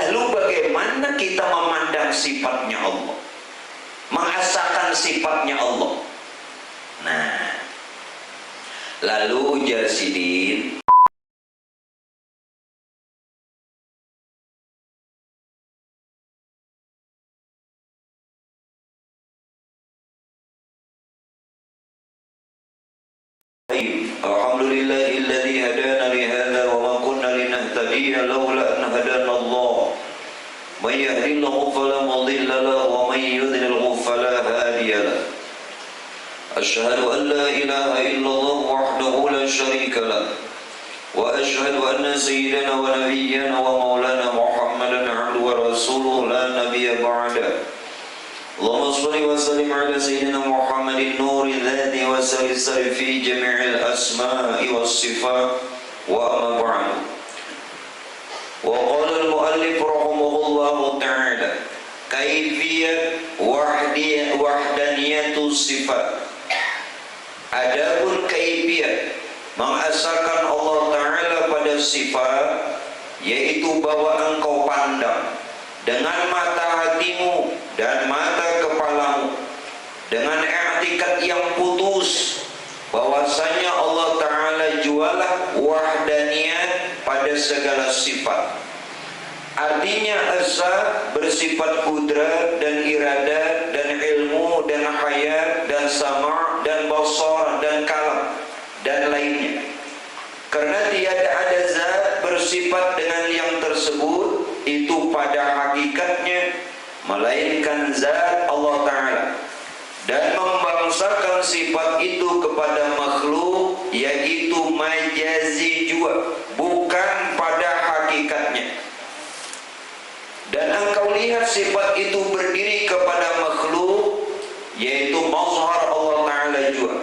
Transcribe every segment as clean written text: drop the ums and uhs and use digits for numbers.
Lalu bagaimana kita memandang sifatnya Allah, mengasakan sifatnya Allah? Nah, lalu ujar Sidin, alhamdulillahilladzi hadana li hadza wa ma kunna linahtadiya laula an hadana Allah. Man yahdihillahu fala mudilla lahu wa man yudlilhu fala hadiya lahu. Asyhadu an la ilaha illallah wahdahu la syarika lahu wa asyhadu anna sayyidana wa nabiyyana wa maulana Muhammadan 'abduhu wa rasuluhu la nabiyya ba'da. Allahumma shalli wa sallim ala sayyidina Muhammadin nuri dzati wa sari fi jami'il asma'i was sifat wa amma ba'du. Wa qala al-muallif rahimahullahu ta'ala kaifiyat wahdaniyatu sifat. Adapun kaifiyat mengasakan Allah Ta'ala pada sifat, yaitu bahwa engkau pandang dengan mata hatimu dan mata kepalamu dengan i'tikad yang putus bahwasanya Allah Ta'ala jualah wahdaniyat pada segala sifat. Artinya asa bersifat kudrat dan iradat dan ilmu dan hayat dan sama' dan basar dan kalam dan lainnya. Karena tiada ada zat bersifat dengan yang tersebut itu pada hakikatnya melainkan zat Allah Ta'ala, dan membangsakan sifat itu kepada makhluk yaitu majazi juga, bukan pada hakikatnya. Dan engkau lihat sifat itu berdiri kepada makhluk yaitu mazhar Allah Ta'ala juga.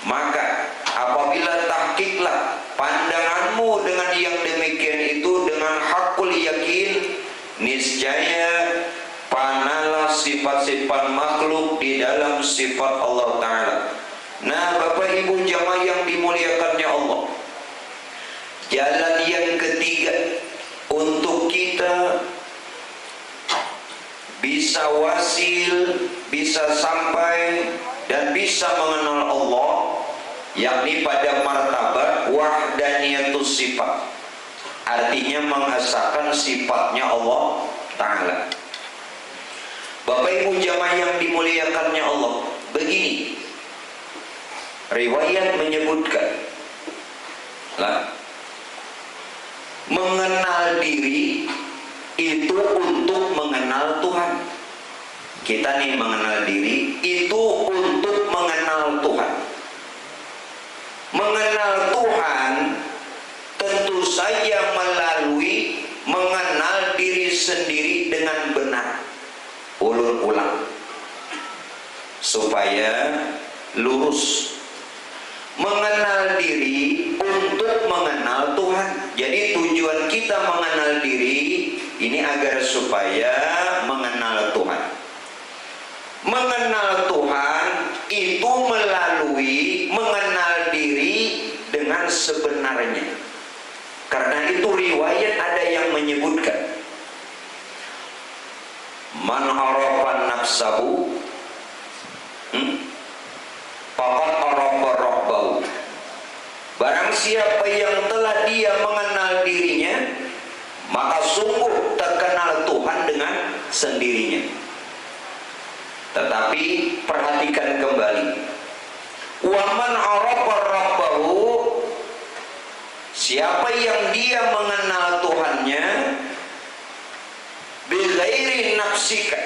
Maka apabila tahqiqlah pandanganmu dengan yang demikian itu dengan hakul yakin, niscaya panalah sifat-sifat makhluk di dalam sifat Allah Ta'ala. Nah, Bapak Ibu jamaah yang dimuliakannya Allah, jalan yang ketiga untuk kita bisa wasil, bisa sampai dan bisa mengenal Allah, yakni pada martabat wahdaniyatus sifat, artinya mengasakan sifatnya Allah Ta'ala. Bapak Ibu jamaah yang dimuliakannya Allah, begini riwayat menyebutkan lah, mengenal diri itu untuk mengenal Tuhan. Kita nih mengenal diri itu untuk mengenal Tuhan. Mengenal Tuhan tentu saja melalui mengenal diri sendiri dengan benar. Ulun ulang supaya lurus. Mengenal diri untuk mengenal Tuhan. Jadi tujuan kita mengenal diri ini agar supaya mengenal Tuhan. Mengenal Tuhan itu melalui mengenal diri dengan sebenarnya. Karena itu riwayat ada yang menyebutkan, man arafa nafsahu faqad arafa rabbahu. Barang siapa yang telah dia mengenal dirinya, maka sungguh terkenal Tuhan dengan sendirinya. Tetapi perhatikan kembali, wa man arafa rabbahu, siapa yang dia mengenal Tuhannya bighairi nafsika,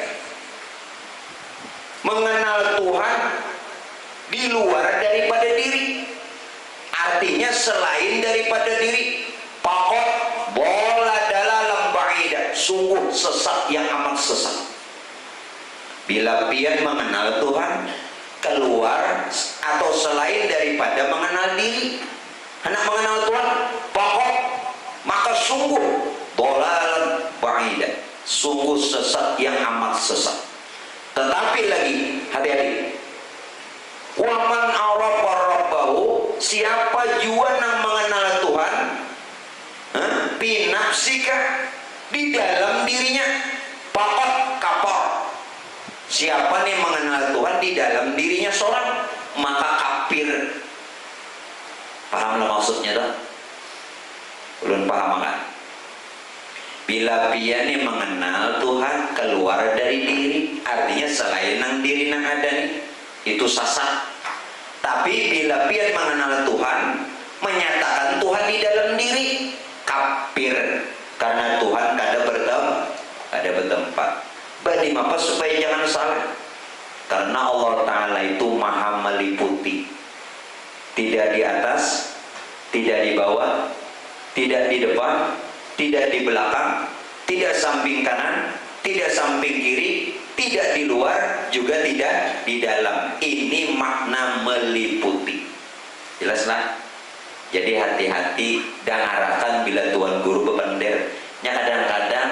mengenal Tuhan di luar daripada diri, artinya selain daripada diri, faqad bola dalalam ba'ida, sungguh sesat yang amat sesat. Bila pian mengenal Tuhan keluar atau selain daripada mengenal diri, hendak mengenal Tuhan faqad, maka sungguh dalalan ba'ida, sungguh sesat yang amat sesat. Tetapi lagi hati-hati, wa man arafa rabbahu, siapa jua yang mengenal Tuhan bi nafsika, di dalam dirinya pakot kapor. Siapa nih mengenal Tuhan di dalam dirinya seorang, maka kafir. Pahamlah maksudnya tuh? Belum paham kan? Bila pian mengenal Tuhan keluar dari diri, artinya selain nang diri nang ada nih, itu sasat. Tapi bila pian mengenal Tuhan, menyatakan Tuhan di dalam diri, kafir. Karena Tuhan kada bertempat. Badi apa supaya jangan salah? Karena Allah Ta'ala itu maha meliputi. Tidak di atas, tidak di bawah, tidak di depan, tidak di belakang, tidak samping kanan, tidak samping kiri, tidak di luar, juga tidak di dalam. Ini makna meliputi. Jelaslah. Jadi hati-hati dan arahkan bila Tuan Guru bebender. Nya kadang-kadang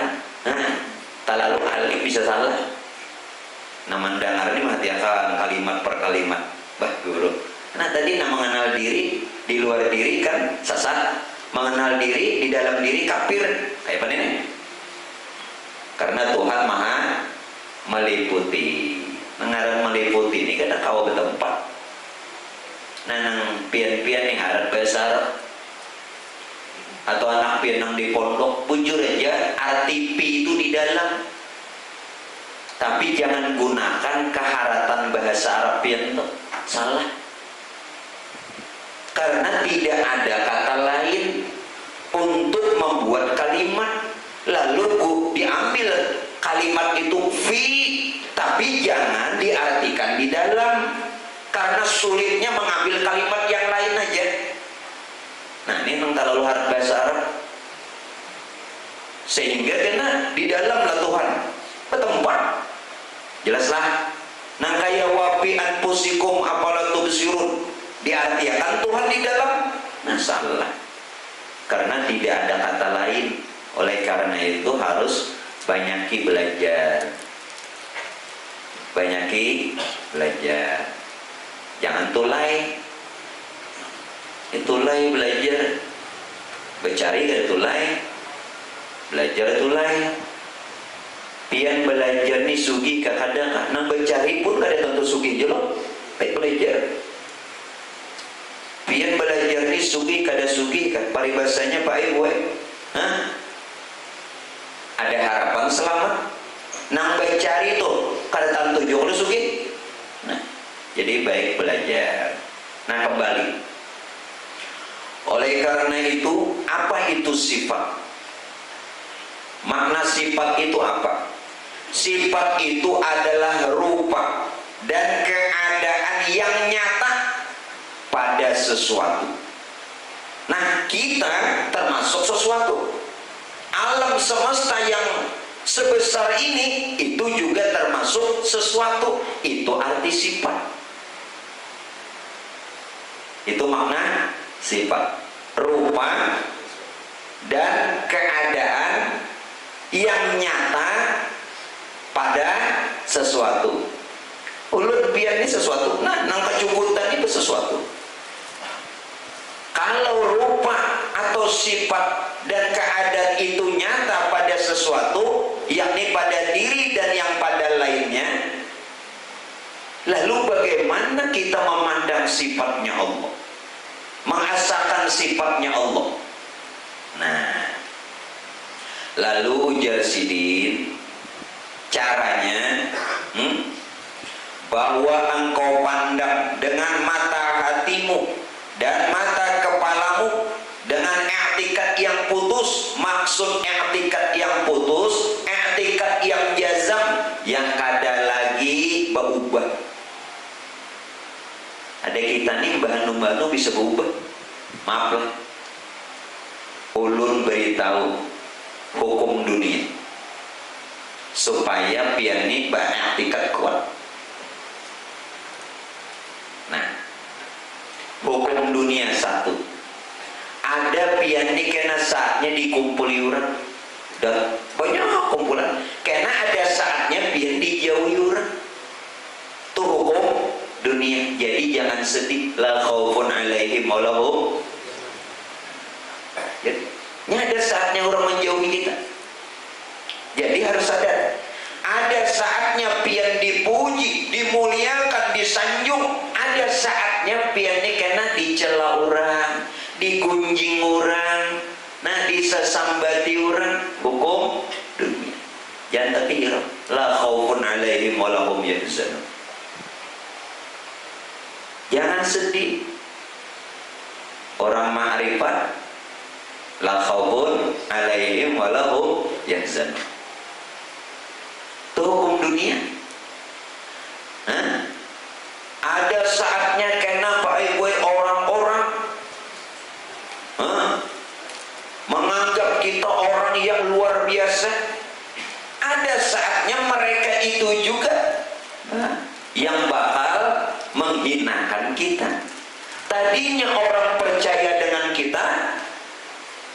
terlalu alim bisa salah. Nama dengar ini hati-hati kalimat per kalimat. Bah Guru. Nah tadi nama mengenal diri di luar diri kan sasat. Mengenal diri di dalam diri kafir. Kayak apa ini? Karena Tuhan maha meliputi. Mengarang meliputi ini kadang kau bertempat. Nah nang pian-pian yang harap besar atau anak pian yang di pondok, bujur aja arti pi itu di dalam. Tapi jangan gunakan keharatan bahasa Arab pian itu salah. Karena tidak ada kata lain untuk membuat kalimat, lalu diambil kalimat itu fi, tapi jangan diartikan di dalam. Karena sulitnya mengambil kalimat yang lain aja. Nah ini memang terlalu hard bahasa Arab. Sehingga kena di dalam lah Tuhan bertempat. Jelaslah. Nah kayak wapi anfusikum apala tubsirun, diartikan Tuhan di dalam. Nah salah. Karena tidak ada kata lain. Oleh karena itu harus banyaki belajar. Banyaki belajar. Jangan tulai. Tulai belajar. Bercari ke tulai. Belajar tulai. Pian belajar ni sugi kadang nang bercari pun kada tentu sugi jelok. Baik belajar. Pian belajar ni sugi kada sugi kan paribasanya Pak Ibu. Ada harapan selamat. Nang bercari tu kada tentu juga sugi. Nah, jadi baik belajar. Nah kembali. Oleh karena itu, apa itu sifat? Makna sifat itu apa? Sifat itu adalah rupa dan keadaan yang nyata pada sesuatu. Nah kita termasuk sesuatu. Alam semesta yang sebesar ini itu juga termasuk sesuatu. Itu arti sifat. Itu makna sifat, rupa dan keadaan yang nyata pada sesuatu. Ulut biar ini sesuatu. Nah, nang kecubutan itu sesuatu. Kalau rupa atau sifat dan keadaan itu nyata pada sesuatu, yakni pada diri dan yang pada lainnya, lalu bagaimana kita memandang sifatnya Allah, mengasakan sifatnya Allah? Nah, lalu ujar Sidin, caranya bahwa engkau pandang dengan mata hatimu dan mata kepalamu dengan i'tikad yang putus. Maksud i'tikad yang putus, i'tikad yang jazam, yang kada lagi berubah. Ada kita nih bahan-bahan bisa berubah. Maaf lah, ulun beritahu hukum dunia supaya pian ini i'tikad kuat. Nah, hukum dunia satu, ada pian ini kena saatnya dikumpuli orang dan banyak kumpulan, karena ada saatnya pian dijauhi orang. Itu hukum dunia. Jadi jangan sedih, la khaufun alaihim wa lahum. Ini ada saatnya orang menjauhi kita. Jadi harus sadar, ada saatnya pian dipuji, dimuliakan, disanjung. Ada saatnya pian ini kena dicela orang, digunjing orang, nah disesambati orang. Hukum dunia. Jangan terkira, la khaufun alaihim wa lahum yahzanun. Jangan sedih. Orang ma'rifat, la khaufun alaihim wa lahum yahzanun. Itu hukum dunia. Hah? Ada saatnya kenapa orang-orang menganggap kita orang yang luar biasa. Ada saatnya mereka itu juga yang bakal menghinakan kita. Tadinya orang percaya dengan kita,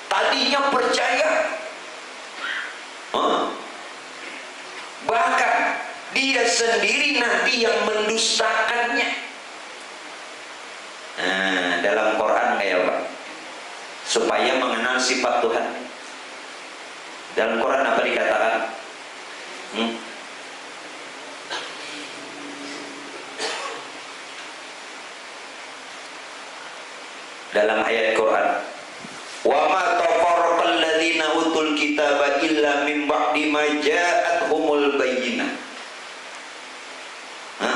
tadinya percaya, bahkan dia sendiri nanti yang mendustakannya. Nah, dalam Quran kayak apa? Supaya mengenal sifat Tuhan. Dalam Quran apa dikatakan? Dalam ayat Quran, wa ma tafarraqal ladzina utul kitaba illa min ba'di ma ja'atuhumul bayyinah.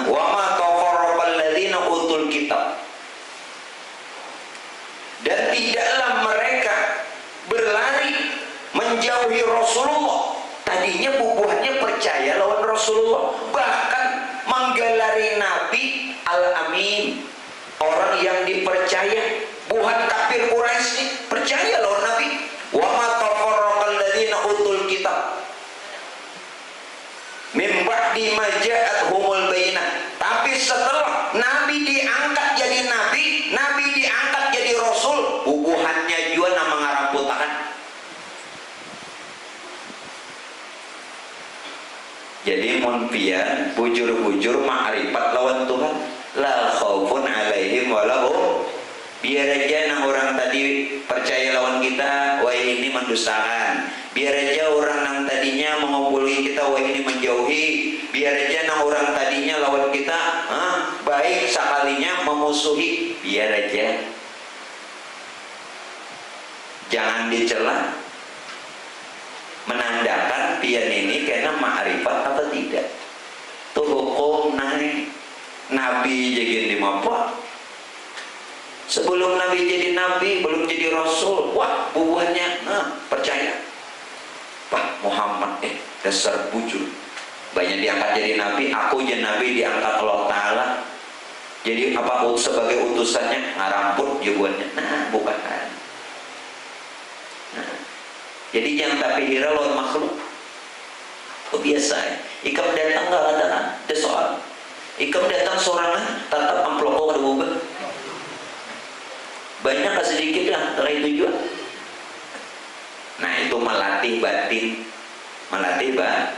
Wa ma tafarraqal ladzina utul kitab. Dan tidaklah mereka berlari menjauhi Rasulullah. Tadinya bubuhannya percaya lawan Rasulullah, bahkan menggelari Nabi Al-Amin, orang yang dipercaya. Bukan kafir Quraisy nih, percaya lawan Nabi. Wa ma tafarraqal ladzina utul kitab min ba'di ma ja'atuhumul bayyinah. Tapi setelah Nabi diangkat jadi Nabi, Nabi diangkat jadi Rasul, bubuhannya juga nama ngaramputakan. Jadi mun pian bujur-bujur ma'rifat lawan Tuhan, la khaufun alaihim wa lahum. Biar aja nang orang tadi percaya lawan kita, wah ini mendustakan. Biar aja orang nang tadinya mengumpuli kita, wah ini menjauhi. Biar aja nang orang tadinya lawan kita, baik sekalinya memusuhi. Biar aja. Jangan dicela. Menandakan pian ini karena ma'rifat apa tidak. Tuh hukum naik. Nabi jadi dimapa. Sebelum Nabi jadi Nabi, belum jadi Rasul, wah bubuhannya, percaya. Pak Muhammad, dasar bujur. Banyak diangkat jadi Nabi, aku jadi Nabi diangkat Allah Ta'ala. Jadi apa sebagai utusannya, ngaramput bubuhannya. Nah, bukan. Jadi jangan tapi hira lawan makhluk. Oh, biasa ya. Ikam datang gak ada soal. Ikam datang sorangan, tatap amplop ada bubah. Banyak atau sedikit lah, setelah itu juga. Nah itu melatih batin, melatih batin.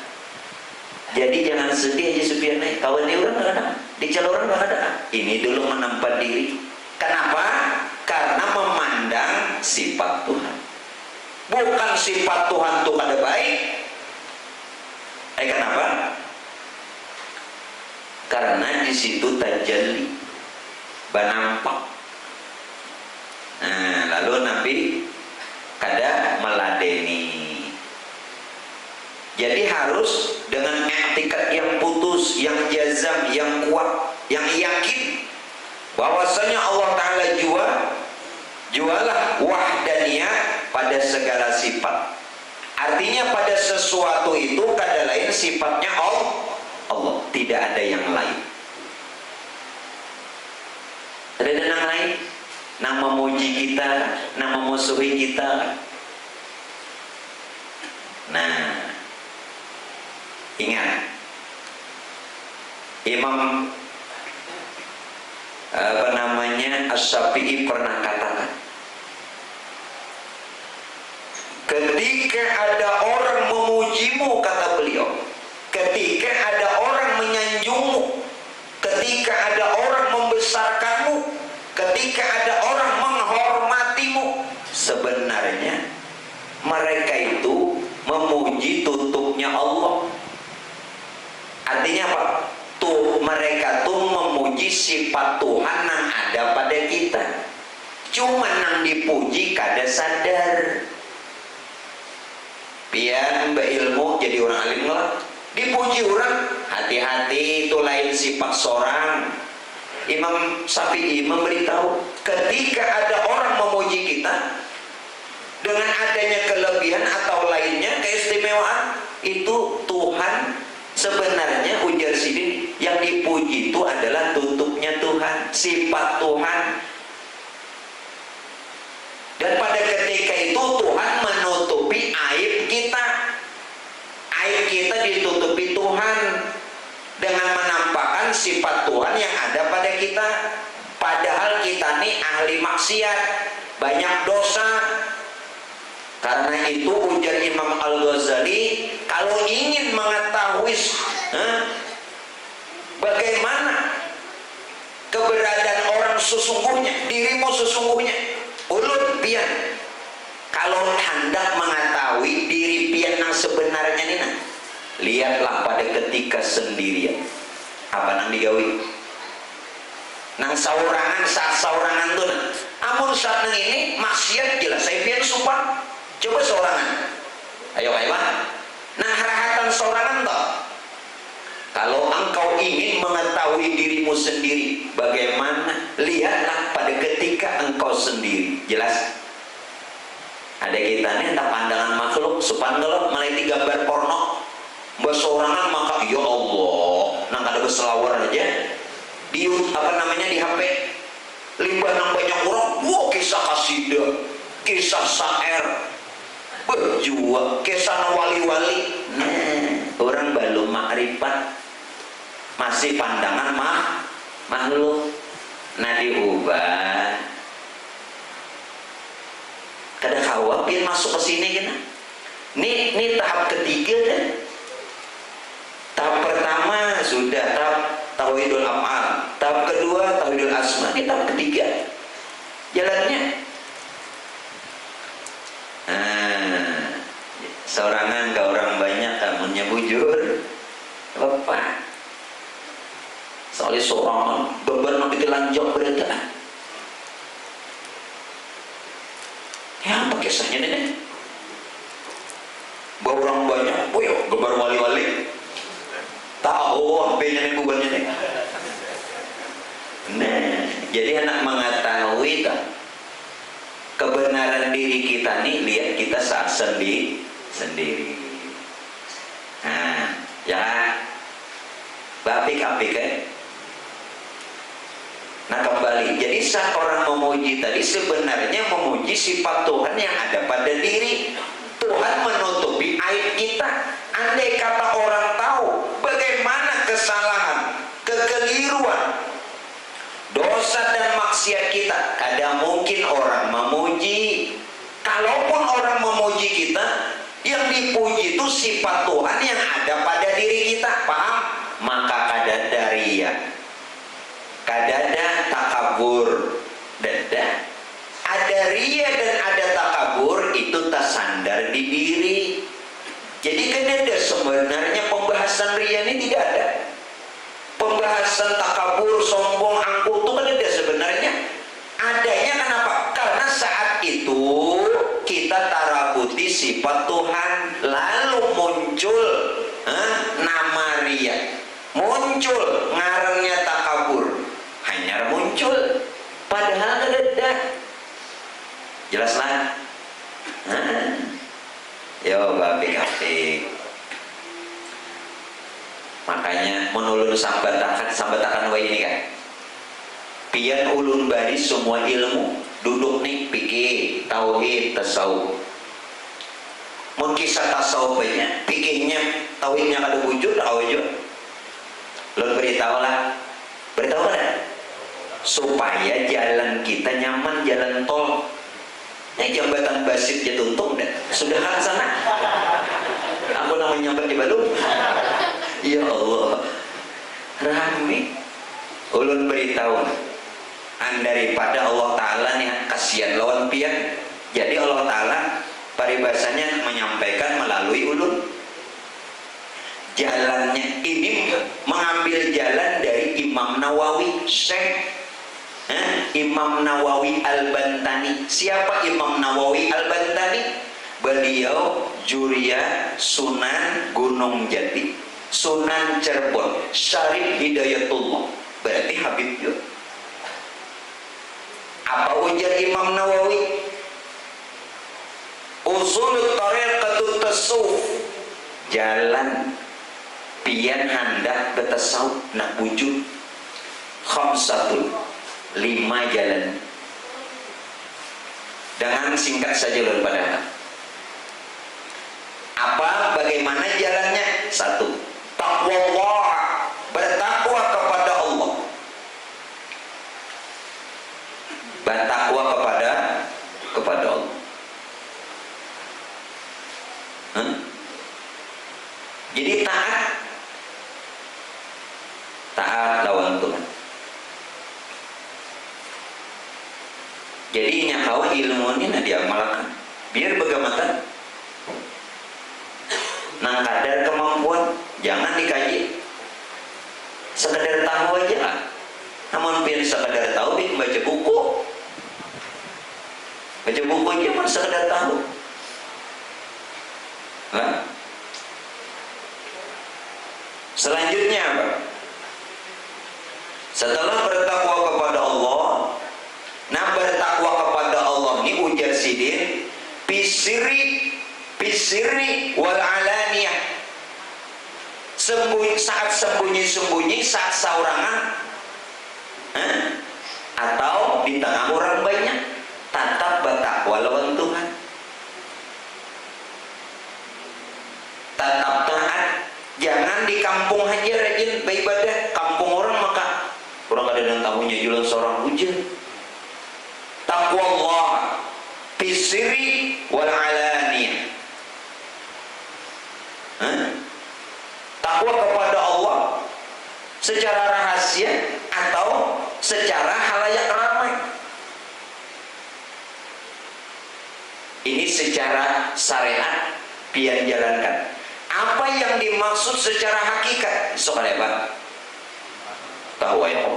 Jadi jangan sedih aja sepiannya. Kawan dia orang nggak ada, dicela orang nggak ada. Ini dulu menempat diri. Kenapa? Karena memandang sifat Tuhan. Bukan sifat Tuhan itu ada baik. Kenapa? Karena di situ tajalli, banampak. Nah, lalu Nabi kada meladeni. Jadi harus dengan etikat yang putus, yang jazam, yang kuat, yang yakin bahwasanya Allah Ta'ala jualah wahdaniyah pada segala sifat. Artinya pada sesuatu itu kada lain sifatnya Allah, tidak ada yang lain. Ada yang lain? Nang memuji kita, nang memusuhi kita. Nah, ingat Imam Asy-Syafi'i pernah katakan, ketika ada orang memujimu, kata beliau, ketika ada orang menyanjungmu, ketika ada orang membesarkanmu, ketika ada orang menghormatimu, sebenarnya mereka itu memuji tutupnya muji orang, hati-hati, itu lain sifat seorang. Imam Syafi'i memberitahu, ketika ada orang memuji kita dengan adanya kelebihan atau lainnya keistimewaan, itu Tuhan sebenarnya, ujar Sidin, yang dipuji itu adalah tutupnya Tuhan, sifat Tuhan. Dan pada ketika itu Tuhan menutupi aib kita. Aib kita ditutupi Tuhan dengan menampakkan sifat Tuhan yang ada pada kita. Padahal kita nih ahli maksiat, banyak dosa. Karena itu ujar Imam Al-Ghazali, kalau ingin mengetahui bagaimana keberadaan orang sesungguhnya, dirimu sesungguhnya, ulun pian, kalau hendak mengetahui diri pian yang sebenarnya nih, lihatlah pada ketika sendirian. Apa nang digawi? Nang saurangan, saat saurangan tuh, amun saat nang ini maksiat jelas saya pian sumpah. Coba saurangan, ayo lah. Nah harahatan saurangan toh. Kalau engkau ingin mengetahui dirimu sendiri bagaimana, lihatlah pada ketika engkau sendiri. Jelas. Ada kita nih entah pandangan makhluk, supandel malah gambar porno, besorangan maka ya Allah, nang ada berselawar aja di di HP, limbah nang banyak orang, wah kisah kasidah, kisah syair, berjuang, kisah wali-wali. Orang belum makrifat, masih pandangan makhluk. Nah diubah. Kada khawatir masuk ke sini kan? Ini tahap ketiga kan? Tahap pertama sudah tahap tauhidul af'al, tahap kedua tauhidul asma, ini tahap ketiga. Jalannya. Seorangan ke orang banyak kamunya bujur. Apa? Soalnya seorang beban nak dikelanjok berita. Ya apa kisahnya nih? Bawa orang banyak, boyo gambar wali-wali. Tahu HP-nya nih bukannya nih. Nah, jadi anak mengetahui tak kebenaran diri kita nih, lihat kita saat sendiri. Nah, ya, bapik-apik kan? Nah kembali, jadi saat orang memuji tadi sebenarnya memuji sifat Tuhan yang ada pada diri. Tuhan menutupi aib kita. Andai kata orang tahu bagaimana kesalahan, kekeliruan, dosa dan maksiat kita, kadang mungkin orang memuji. Kalaupun orang memuji kita, yang dipuji itu sifat Tuhan yang ada pada diri kita, paham? Maka kadada riya, kadada takabur, dada ada riya dan ada takabur, itu tersandar di diri. Jadi kadada sebenarnya pembahasan riya ini tidak ada. Pembahasan takabur, sombong, angkuh itu kadada sebenarnya. Adanya kenapa? Karena saat itu kita tarabuti sifat Tuhan, lalu muncul nama riya, muncul ngarannya takabur, hanya muncul, padahal ada. Jelaslah. Yo bapik-apik. Makanya menulun sambatakan wa ini kan. Pian ulun baris semua ilmu, duduk nih pikir tauhid tasawuf. Mun kisah tasawufnya, pikirnya tauhidnya kada wujud, awujud. Lo beritahu lah supaya jalan kita nyaman, jalan tol. Jambatan basit ya tuntung dah. Sudah kan sana? Aku namanya nyamper di Bandung. Ya Allah, rame. Ulun beritahu, daripada Allah Ta'ala nih kasihan lawan pian. Jadi Allah Ta'ala paribasanya menyampaikan melalui ulun. Jalannya ini mengambil jalan dari Imam Nawawi, Syekh Imam Nawawi Al-Bantani. Siapa Imam Nawawi Al-Bantani? Beliau Juria Sunan Gunung Jati, Sunan Cirebon, Syarif Hidayatullah, berarti Habib juga. Apa ujar Imam Nawawi? Usul tariqatut tasawuf, jalan pian hendak bertasawuf nak wujud khamsatun, 5 jalan. Dengan singkat saja lho padahal. Apa bagaimana jalannya? 1. Taqwallah, bertakwa kepada Allah. Bertakwa kepada Allah. Jadi taat lawan Tuhan. Jadi nyakawa ilmu ini diamalkan biar bagaimana nang kadar kemampuan, jangan dikaji sekedar tahu aja lah. Namun biar sekedar tahu, baca buku aja pun sekedar tahu. Nah, selanjutnya apa? Setelah bertakwa kepada Allah, nah bertakwa kepada Allah ini ujar sidin pisiri wal alaniyah, saat sembunyi saat saurangan, atau di tengah orang banyak, tetap bertakwa lawan Tuhan, tetap taat. Jangan di kampung aja rajin beribadah, kampung orang maka orang ada yang tahunya jualan seorang hujan. Takwa Allah bisiri wal alaniyah, takwa kepada Allah secara rahasia atau secara halayak ramai. Ini secara syariat pian jalankan. Apa yang dimaksud secara hakikat? Soalnya Pak tahu ya.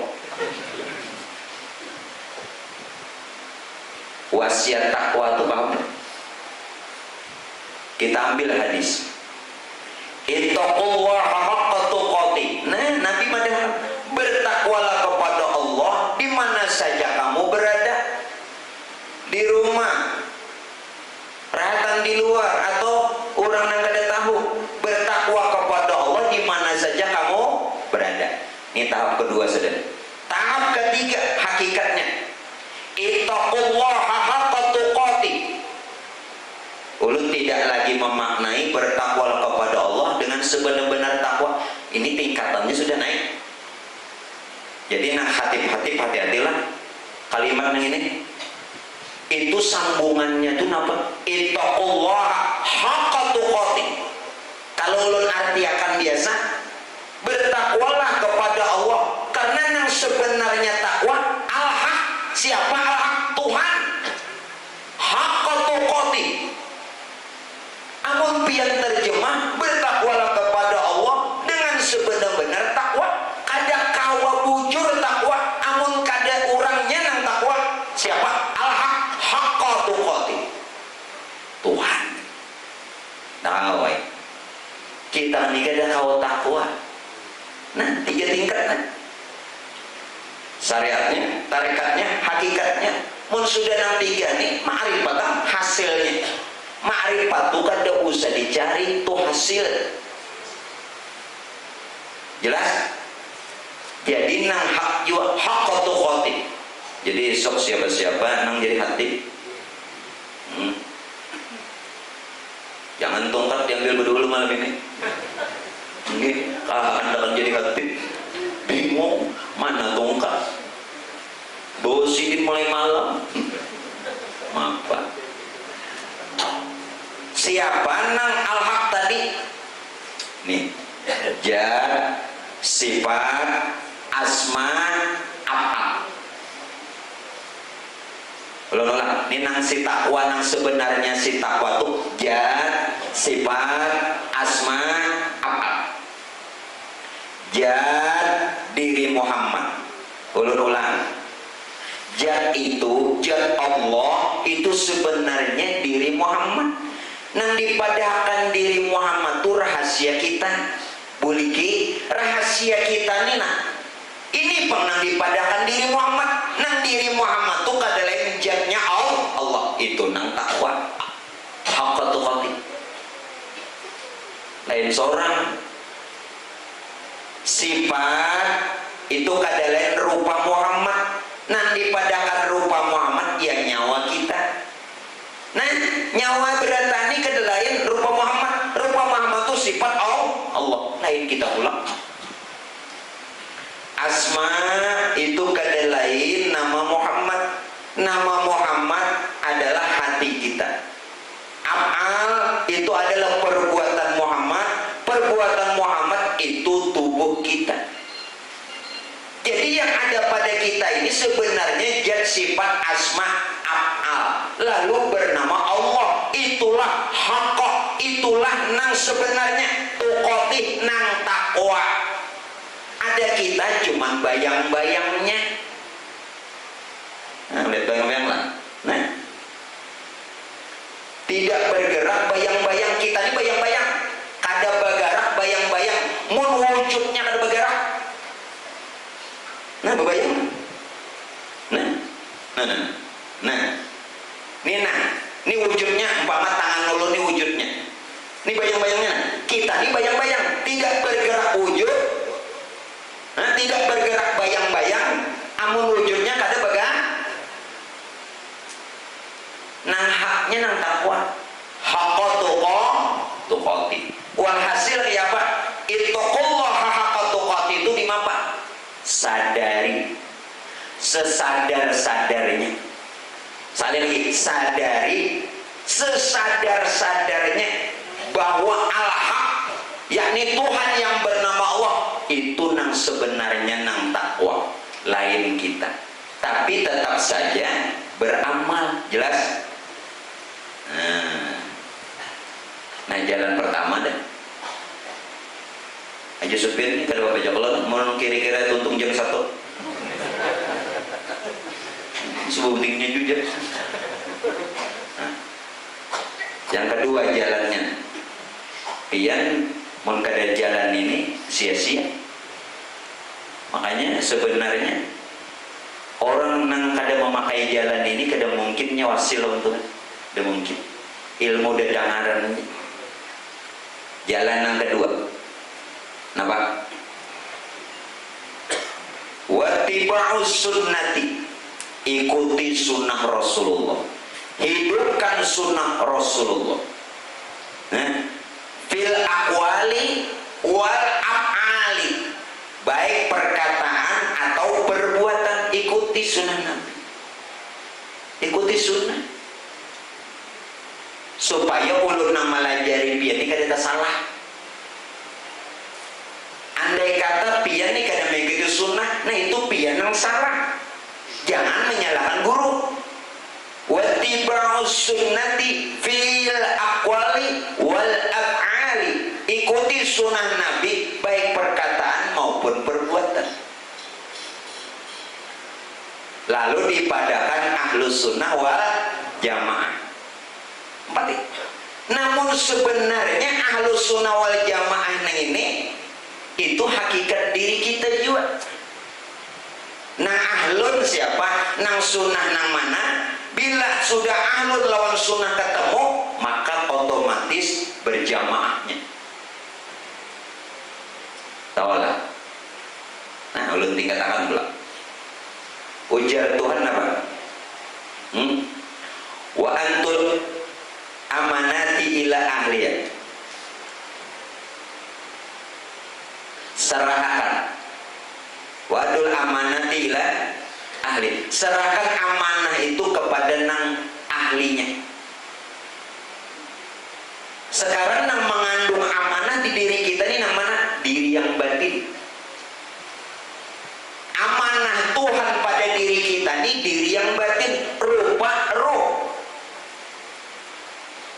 Wasiat takwa itu paham? Kita ambil hadis. Ittaqullaha haqqa tuqatih. Nah, Nabi madhab bertakwalah kepada Allah di mana saja kamu berada. Di rumah, rahatan di luar, atau orang yang kada tahu. Bertakwa kepada Allah di mana saja kamu berada. Ini tahap kedua sudah. Tahap ketiga hakikatnya. Ittaqullaha haqqa tuqatih. Ulun tidak lagi memaknai bertakwa kepada Allah dengan sebenar-benar takwa. Ini tingkatannya sudah naik. Jadi nak hati-hati, hati-hatilah kalimat ini. Itu sambungannya itu apa? Ittaqullaha haqqa tuqatih. Kalau ulun artiakan biasa, bertakwalah kepada Allah, karena yang sebenarnya takwa al-haq. Siapa al-haq? Tuhan. Haqqa tuqatih. Amun pian terjemah, bertakwalah kepada Allah dengan sebenar-benar takwa. Kada kawa bujur takwa, amun kada orangnya nang takwa. Siapa? Al-haq, haqqa tuqatih. Tuhan. Nah, kita ini kada kawa takwa. Nah, 3 tingkat nah. Syariatnya, tarikatnya, hakikatnya. Mun sudah nang 3 nih, ma'rifat hasilnya. Ma'rifat itu kada usah dicari, itu hasil. Jelas? Jadi nang hak juga haqqa tuqatih. Jadi sok siapa-siapa nang jadi hati. Jangan tongkat diambil berdua malam ini. Anda akan jadi hati. Bingung mana tongkat. Bosi mulai malam. Apa? Siapa nang al-haq tadi? Nih, jad, sifat, asma, af'al. Ulang-ulang. Ini nang si takwa, nang sebenarnya si takwa tuh jad, sifat, asma, af'al. Jad diri Muhammad. Ulang-ulang. Jad itu, jad Allah itu sebenarnya diri Muhammad. Nang dipadahkan diri Muhammad itu rahasia kita. buliki rahasia kita nih nah. Ini pernah dipadakan diri Muhammad. Nang diri Muhammad tuh kada lain jatnya Allah. Itu nang takwa. Haqqa tuqati. Lain seorang sifat itu kada lain rupa Muhammad. Nang dipadakan rupa Muhammad ya nyawa kita. Nah, nyawa beratani kada lain rupa Muhammad. Rupa Muhammad itu sifat Allah. Lain kita ulang. Asma itu kada lain nama Muhammad. Nama Muhammad adalah hati kita. Af'al itu adalah perbuatan Muhammad. Perbuatan Muhammad itu tubuh kita. Jadi yang ada pada kita ini sebenarnya zat sifat asma af'al. Lalu bernama Allah. Itulah haqqa. Itulah nang sebenarnya tuqatih nang takwa. Ada kita cuman bayang-bayangnya. Nah, lihat bayang-bayang lah. Nah, tidak bergerak bayang-bayang kita ini bayang-bayang. Kada bergerak bayang-bayang. Mun wujudnya kada bergerak. Nah, berbayang. Nah. Ini wujudnya umpama tangan lulu ini wujudnya. Ini bayang-bayangnya. Kita ini bayang-bayang, tidak bergerak wujud. Nah, tidak bergerak bayang-bayang, amun wujudnya kada baga. Nang haknya nang takwa. Haqqa tuqati. Walhasil ya Pak, ittaqullaha haqqa tuqati itu di mana? Sadari. Sesadar-sadarnya. Sadari sesadar-sadarnya bahwa al-haq yakni Tuhan yang bernama Allah itu nang sebenarnya nang takwa lain kita, tapi tetap saja beramal. Jelas? Nah jalan pertama dah aja supir ini kada bapak jalan mau kira-kira tuntung jam 1 sebutnya juga. Yang kedua jalannya pian mun kada jalan ini sia-sia. Makanya sebenarnya orang nang kada memakai jalan ini kada mungkin nyawasil untuk kada mungkin ilmu dadangaran jalan yang kedua. Napa? Wattiba'us sunnati, ikuti sunnah Rasulullah, hidupkan sunnah Rasulullah. Fil aqwali wal af'ali, baik perkataan atau perbuatan, ikuti sunnah Nabi, ikuti sunnah supaya ulun nang melajari pian ini kada salah. Andai kata pian ini kada mengikuti sunnah, nah itu pian yang salah. Jangan menyalahkan guru. Wattiba'us sunnati fil aqwali wal af'ali, ikuti sunnah Nabi baik perkataan maupun perbuatan. Lalu dipadakan ahlus sunnah wal jamaah. 4. Namun sebenarnya ahlus sunnah wal jamaah ini itu hakikat diri kita juga. Nah ahlun siapa? Nang sunnah nang mana? Bila sudah ahlun lawan sunnah ketemu, maka otomatis berjamaahnya. Tahulah. Nah ulun tingkat akan pula. Ujar Tuhan apa? Wa antul amanati ila ahliyah. Serahkan wadul amanati ila ahli, serahkan amanah itu kepada nang ahlinya. Sekarang nang mengandung amanah di diri kita ini nang mana? Diri yang batin. Amanah Tuhan pada diri kita ini diri yang batin, rupa roh.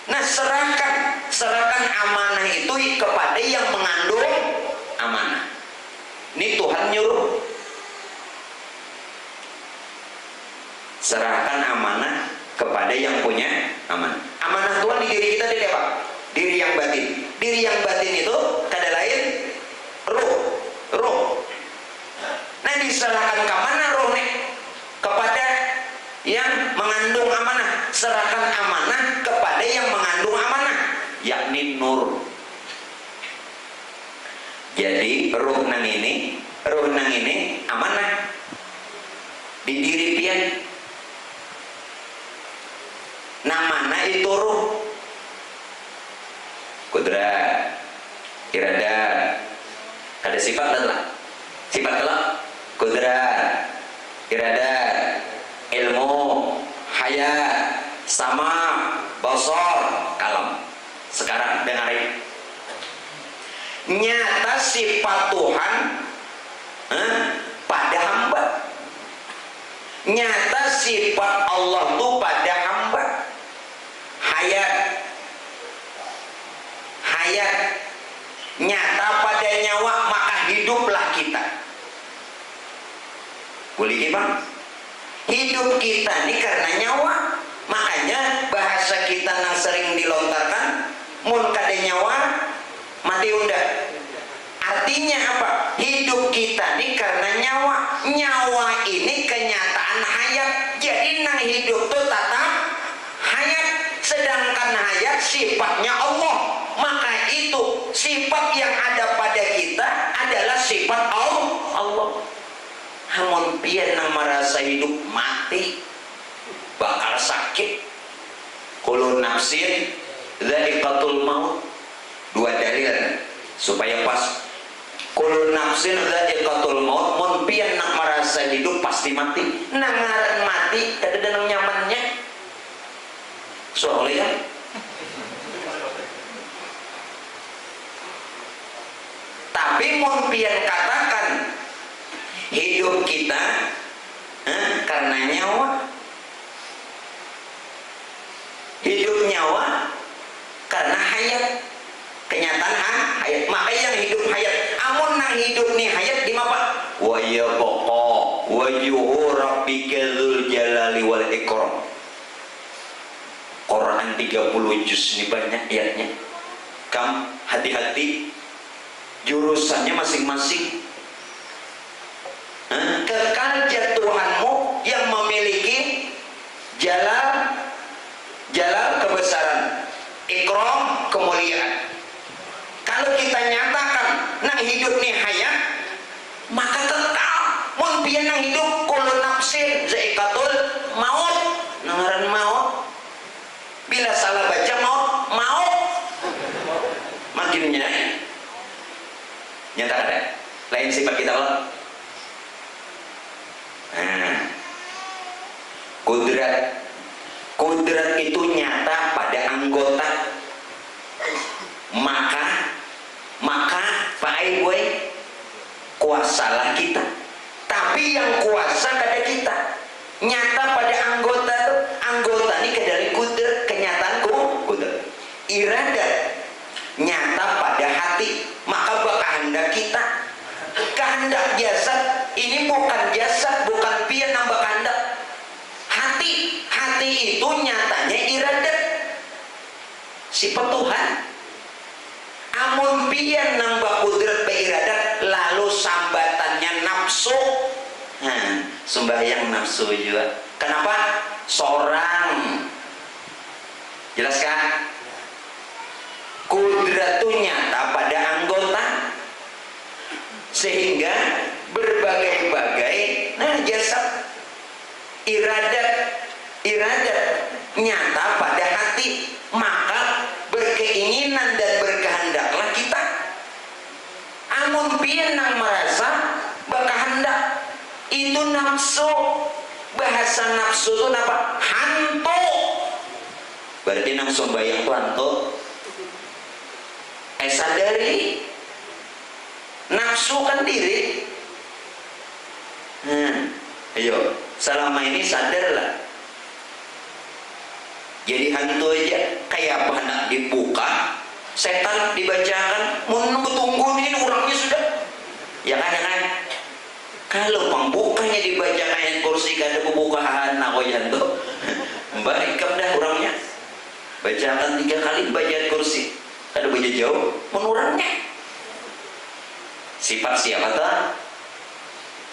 Nah serahkan amanah itu kepada yang mengandung amanah. Ini Tuhan nyuruh. Serahkan amanah kepada yang punya amanah. Amanah Tuhan di diri kita di apa? Diri yang batin. Jadi ruh nang ini amanah di diri pian. Namana itu ruh. Kudrat, iradat, ada sifat lah. Sifat kelak, kudrat, iradat, ilmu, hayat, sama, basar, kalam. Sekarang dengarin. Nyata sifat Tuhan pada hamba. Nyata sifat Allah itu pada hamba. Hayat nyata pada nyawa, maka hiduplah kita. Boleh gimana? Hidup kita ini karena nyawa. Makanya bahasa kita yang sering dilontarkan, mun kada nyawa mati unda. Artinya apa? Hidup kita ini karena nyawa. Nyawa ini kenyataan hayat. Jadi nang hidup itu tetap hayat. Sedangkan hayat sifatnya Allah. Maka itu sifat yang ada pada kita adalah sifat Allah. Hamun pian nang merasa hidup mati, bakal sakit. Kullu nafsin dha'iqatul maut. Dua dalil supaya pas. Kullu nafsin dha'iqatul maut. Mun pian nang merasa hidup pasti mati. Nang ngaran mati kada ada nang nyamannya. Soalnya tapi mun pian katakan hidup kita karena nyawa. Hidup nyawa karena hayat. Kenyataan hayat. Maka yang hidup hayat. Amun nang hidup nih hayat di mana? Wa yabqa wajhu rabbika dzul jalali wal ikram. Quran 30 juz ini banyak ayatnya. Kam hati-hati jurusannya masing-masing. Kekal Tuhanmu yang memiliki jalal kebesaran, ikram kemuliaan. Kalau kita nyatakan nang hidup nih hayat, maka kekal. Mun pian nang hidup kullu nafsin za'iqatul maut. Nangaran maut. Bila salah baca maut makinnya nyata ada. Lain sifat kita Allah. Kudrat itu nyata pada anggota. Maka Pak Boy kuasalah kita. Tapi yang kuasa kada kita. Nyata pada anggota tuh. Anggota ini dari kudrat, kenyataan kudrat. Iradat nyata pada hati. Maka kehendak kita. Kehendak jasad ini bukan jasad, bukan pian nambah kehendak. Hati itu nyatanya iradat. Sifat Tuhan. Amun pian nambah kudrat be iradat, lalu sambatannya nafsu. Sembahyang nafsu juga. Kenapa? Seorang. Jelaskan? Kudrat itu nyata pada anggota. Sehingga berbagai-bagai jasad. Iradat nyata pada hati. Maka berkeinginan dan berkehendaklah kita. Amun pian nang merasa berkehendak, itu nafsu. Bahasa nafsu itu apa? Hantu. Berarti nang sembahyang itu hantu. Sadari nafsu kan diri. Ayo, selama ini sadarlah. Jadi hantu aja kayak apa hendak dibuka, setan dibacakan, menunggu tunggu ini orangnya sudah. Ya kan? Kalau pembukanya dibacakan ayat kursi kada pembukaan aku jantung. Baik dah orangnya. Bacakan 3 kali baca ayat kursi. Kada baca jauh, menurangnya. Sifat siapa tuh?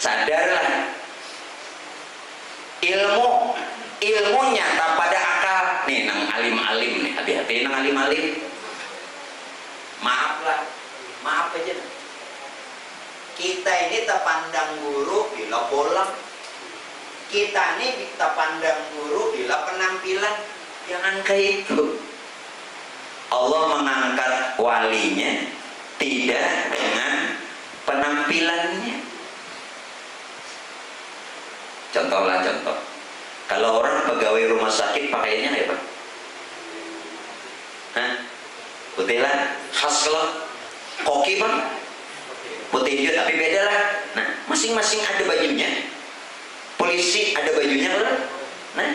Sadarlah. Ilmu nyata pada akal. Nih nang alim-alim nih, hati-hati nang alim-alim. Maaf aja. Kita ini terpandang guru bila bolang. Kita ini terpandang guru bila penampilan. Jangan kayak itu. Allah mengangkat walinya tidak dengan penampilannya. Contohlah contoh. Kalau orang pegawai rumah sakit pakaiannya kayak apa? Hah? Putih lah, khas kalau koki bang, putih juga tapi beda lah. Nah, masing-masing ada bajunya. Polisi ada bajunya kan? Nah,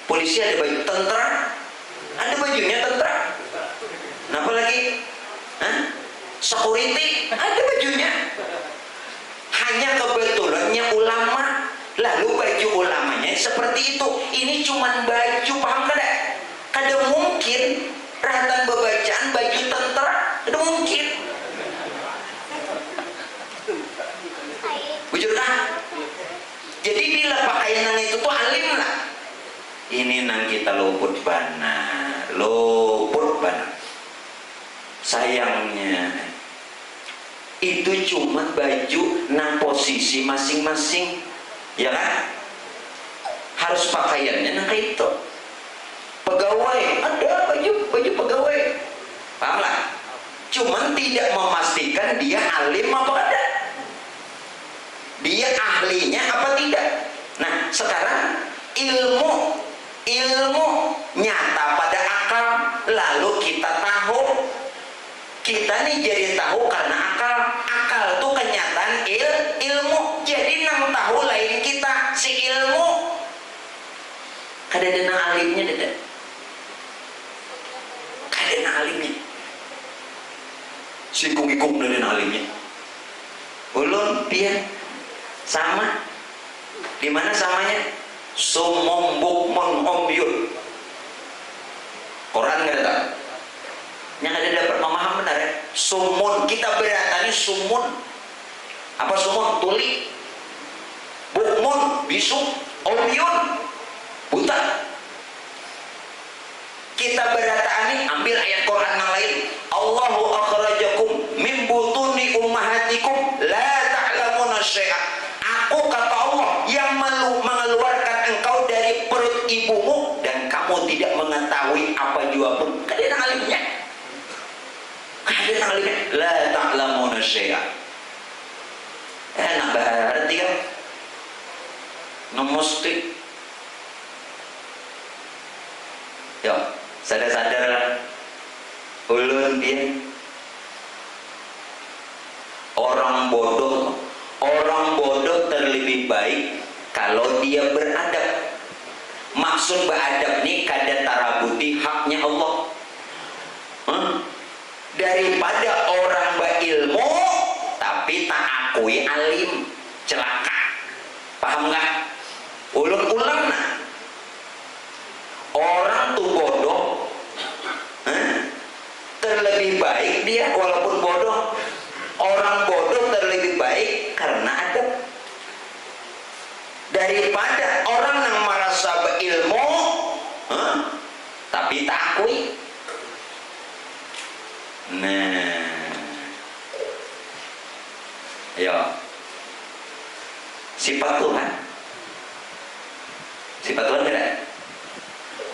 polisi ada baju tentara, ada bajunya tentara. Nah, apa lagi? Hah? Security ada bajunya. Hanya kebetulannya ulama. Lalu baju ulamanya seperti itu. Ini cuman baju, paham kada? Kada mungkin rahatan bebacaan baju tentara, kada mungkin. Bujur kan? Jadi bila pakaian itu tuh alim lah. Ini nang kita luput benar, luput benar. Sayangnya itu cuma baju nang posisi masing-masing. Ya kan? Harus pakaiannya nah kayak itu. Pegawai ada baju pegawai, paham lah? Cuman tidak memastikan dia alim apa ada, dia ahlinya apa tidak. Nah sekarang ilmu nyata pada akal, lalu kita tahu, kita nih jadi tahu karena akal itu kenyataan ilmu. Jadi nang tahu lain kita si ilmu kada ada alimnya, kada ada alimnya, si kung-kung ada alimnya. Ulun pian sama, di mana samanya? Sumum bukmun umyun. Quran nggak ada, yang ada dapat memaham benar ya. Sumun, kita beratanya sumun. Apa sumun? Tuli. Bukmun, bisu. Umyun, buta. Kita beratani, ambil ayat Quran yang lain. Allahu akhrajakum min butuni ummahatikum la ta'lamuna syai'a. Aku kata Allah yang mengeluarkan engkau dari perut ibumu dan kamu tidak mengetahui apa jua pun. Kadang alimnya. Kadang alimnya la ta'lamuna syai'a. Enak berarti kan? Mesti. Yo, sadar-sadar ulun dia orang bodoh terlebih baik kalau dia beradab. Maksud beradab nih kada tarabuti haknya Allah. Daripada orang berilmu tapi tak akui alim, celaka. Paham nggak? Ulun nah. Orang tuh bodoh, terlebih baik dia walaupun bodoh. Orang bodoh terlebih baik karena adab daripada orang yang merasa berilmu tapi tak akui. Nah, ayo sifat Tuhan tidak.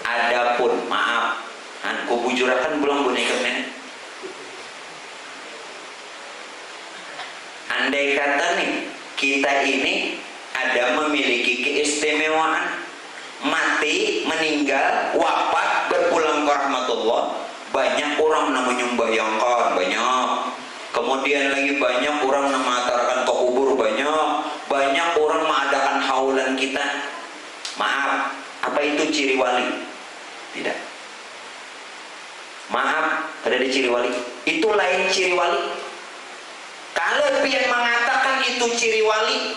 Adapun maaf, ku bujurakan pulang bonekanya. Andai kata nih kita ini ada memiliki keistimewaan, mati, meninggal, wafat, berpulang ke rahmatullah, banyak orang yang menyembahyangkan, banyak. Kemudian lagi banyak orang yang mengantarkan ke kubur, banyak orang mengadakan haulan kita. Maaf, apa itu ciri wali? Tidak. Maaf, ada di ciri wali. Itu lain ciri wali. Kalau pian mengatakan itu ciri wali,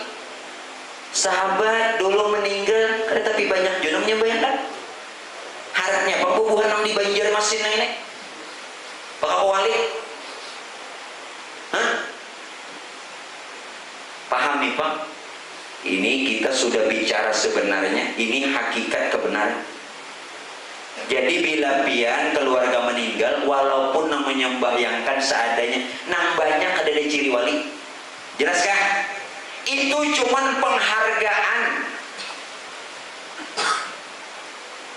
sahabat dulu meninggal, tapi banyak jodohnya bayangkan. Harapnya pembubuhan yang di Banjarmasin ini, bakal wali. Hah? Pahami Pak? Ini kita sudah bicara sebenarnya, ini hakikat kebenaran. Jadi bila pian keluarga meninggal, walaupun yang menyembahyangkan seadanya, nang banyak ada di ciri wali. Jelaskah? Itu cuman penghargaan.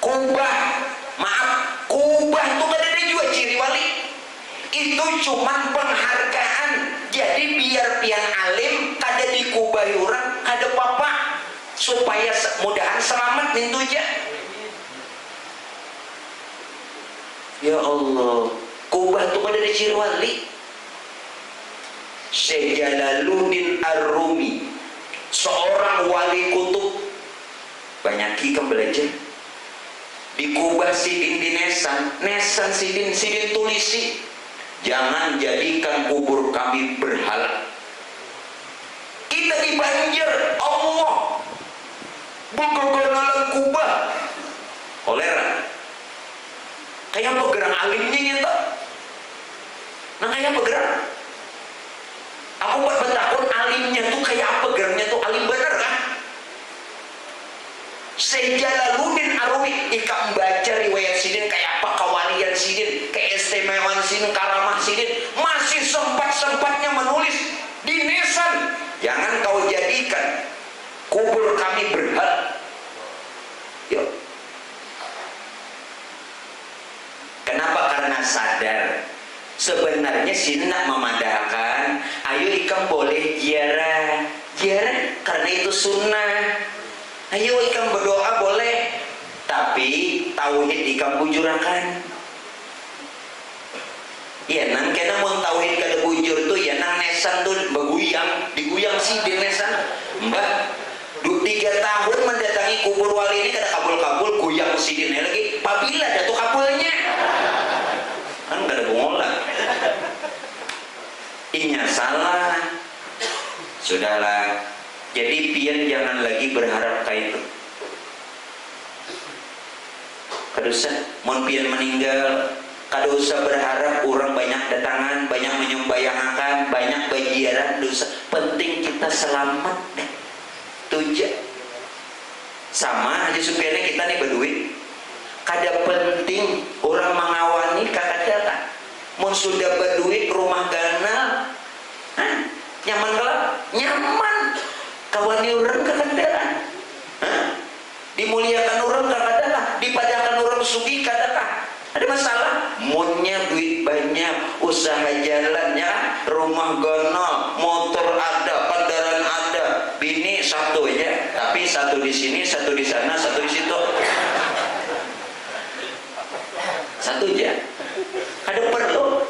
Kubah, maaf, kubah itu kan ada juga ciri wali. Itu cuman penghargaan. Jadi biar pian alim kada dikubahi orang, kada apa-apa, supaya mudahan selamat nintuja. Ya Allah, kubah itu kan ada ciri wali. Syekh Jalaluddin Ar-Rumi, seorang wali kutub, banyak kan belajar di Kubah sidin di Nesan sidin tulisi, jangan jadikan kubur kami berhala. Kita di Banjar, Allah begagalan Kubah kolera kayak bergerak alimnya gitu. Nah kayak bergerak, aku buat bertakun alimnya tuh kayak apa geraknya tuh alim bener kan? Syekh Jalaluddin Ar-Rumi ikam baca riwayat sidin kayak apa kawalian sidin, keistimewaan sidin, karamah sidin, masih sempat-sempatnya menulis di Nesan, jangan kau jadikan kubur kami berhala. Yuk. Kenapa? Karena sadar sebenarnya sini nak memadahkan, ayo ikam boleh ziarah karena itu sunnah. Ayo ikam berdoa boleh, tapi tauhid ikam bujurakan. Ya nang kena mau tauhid kada bujur tuh ya nang Nesan tuh diguyang sih di Nesan. Mbak, 3 tahun mendatangi kubur wali ini kada kabul guyang sidinnya lagi. Pabila jatuh kabulnya. Kan kada bungola. Inya salah. Sudahlah. Jadi pian jangan lagi berharap kayak itu. Kada usah, mun pian meninggal, kada usah berharap orang banyak datangan, banyak menyembayangakan, banyak bajiaran, dosa. Penting kita selamat deh. Tujuh. Sama aja supaya kita nih berduit. Kada penting orang mengawani kakak data. Mun sudah berduit rumah ganal, nyaman gelap, nyaman. Kawani orang kakadalah, dimuliakan orang kakadalah, dipadakan orang sugi kadalah. Ada masalah? Munnya duit banyak, usaha jalannya, rumah ganal, motor ada, kendaraan ada, bini satu aja, tapi satu di sini, satu di sana, satu di situ, satu aja. Ada perlu?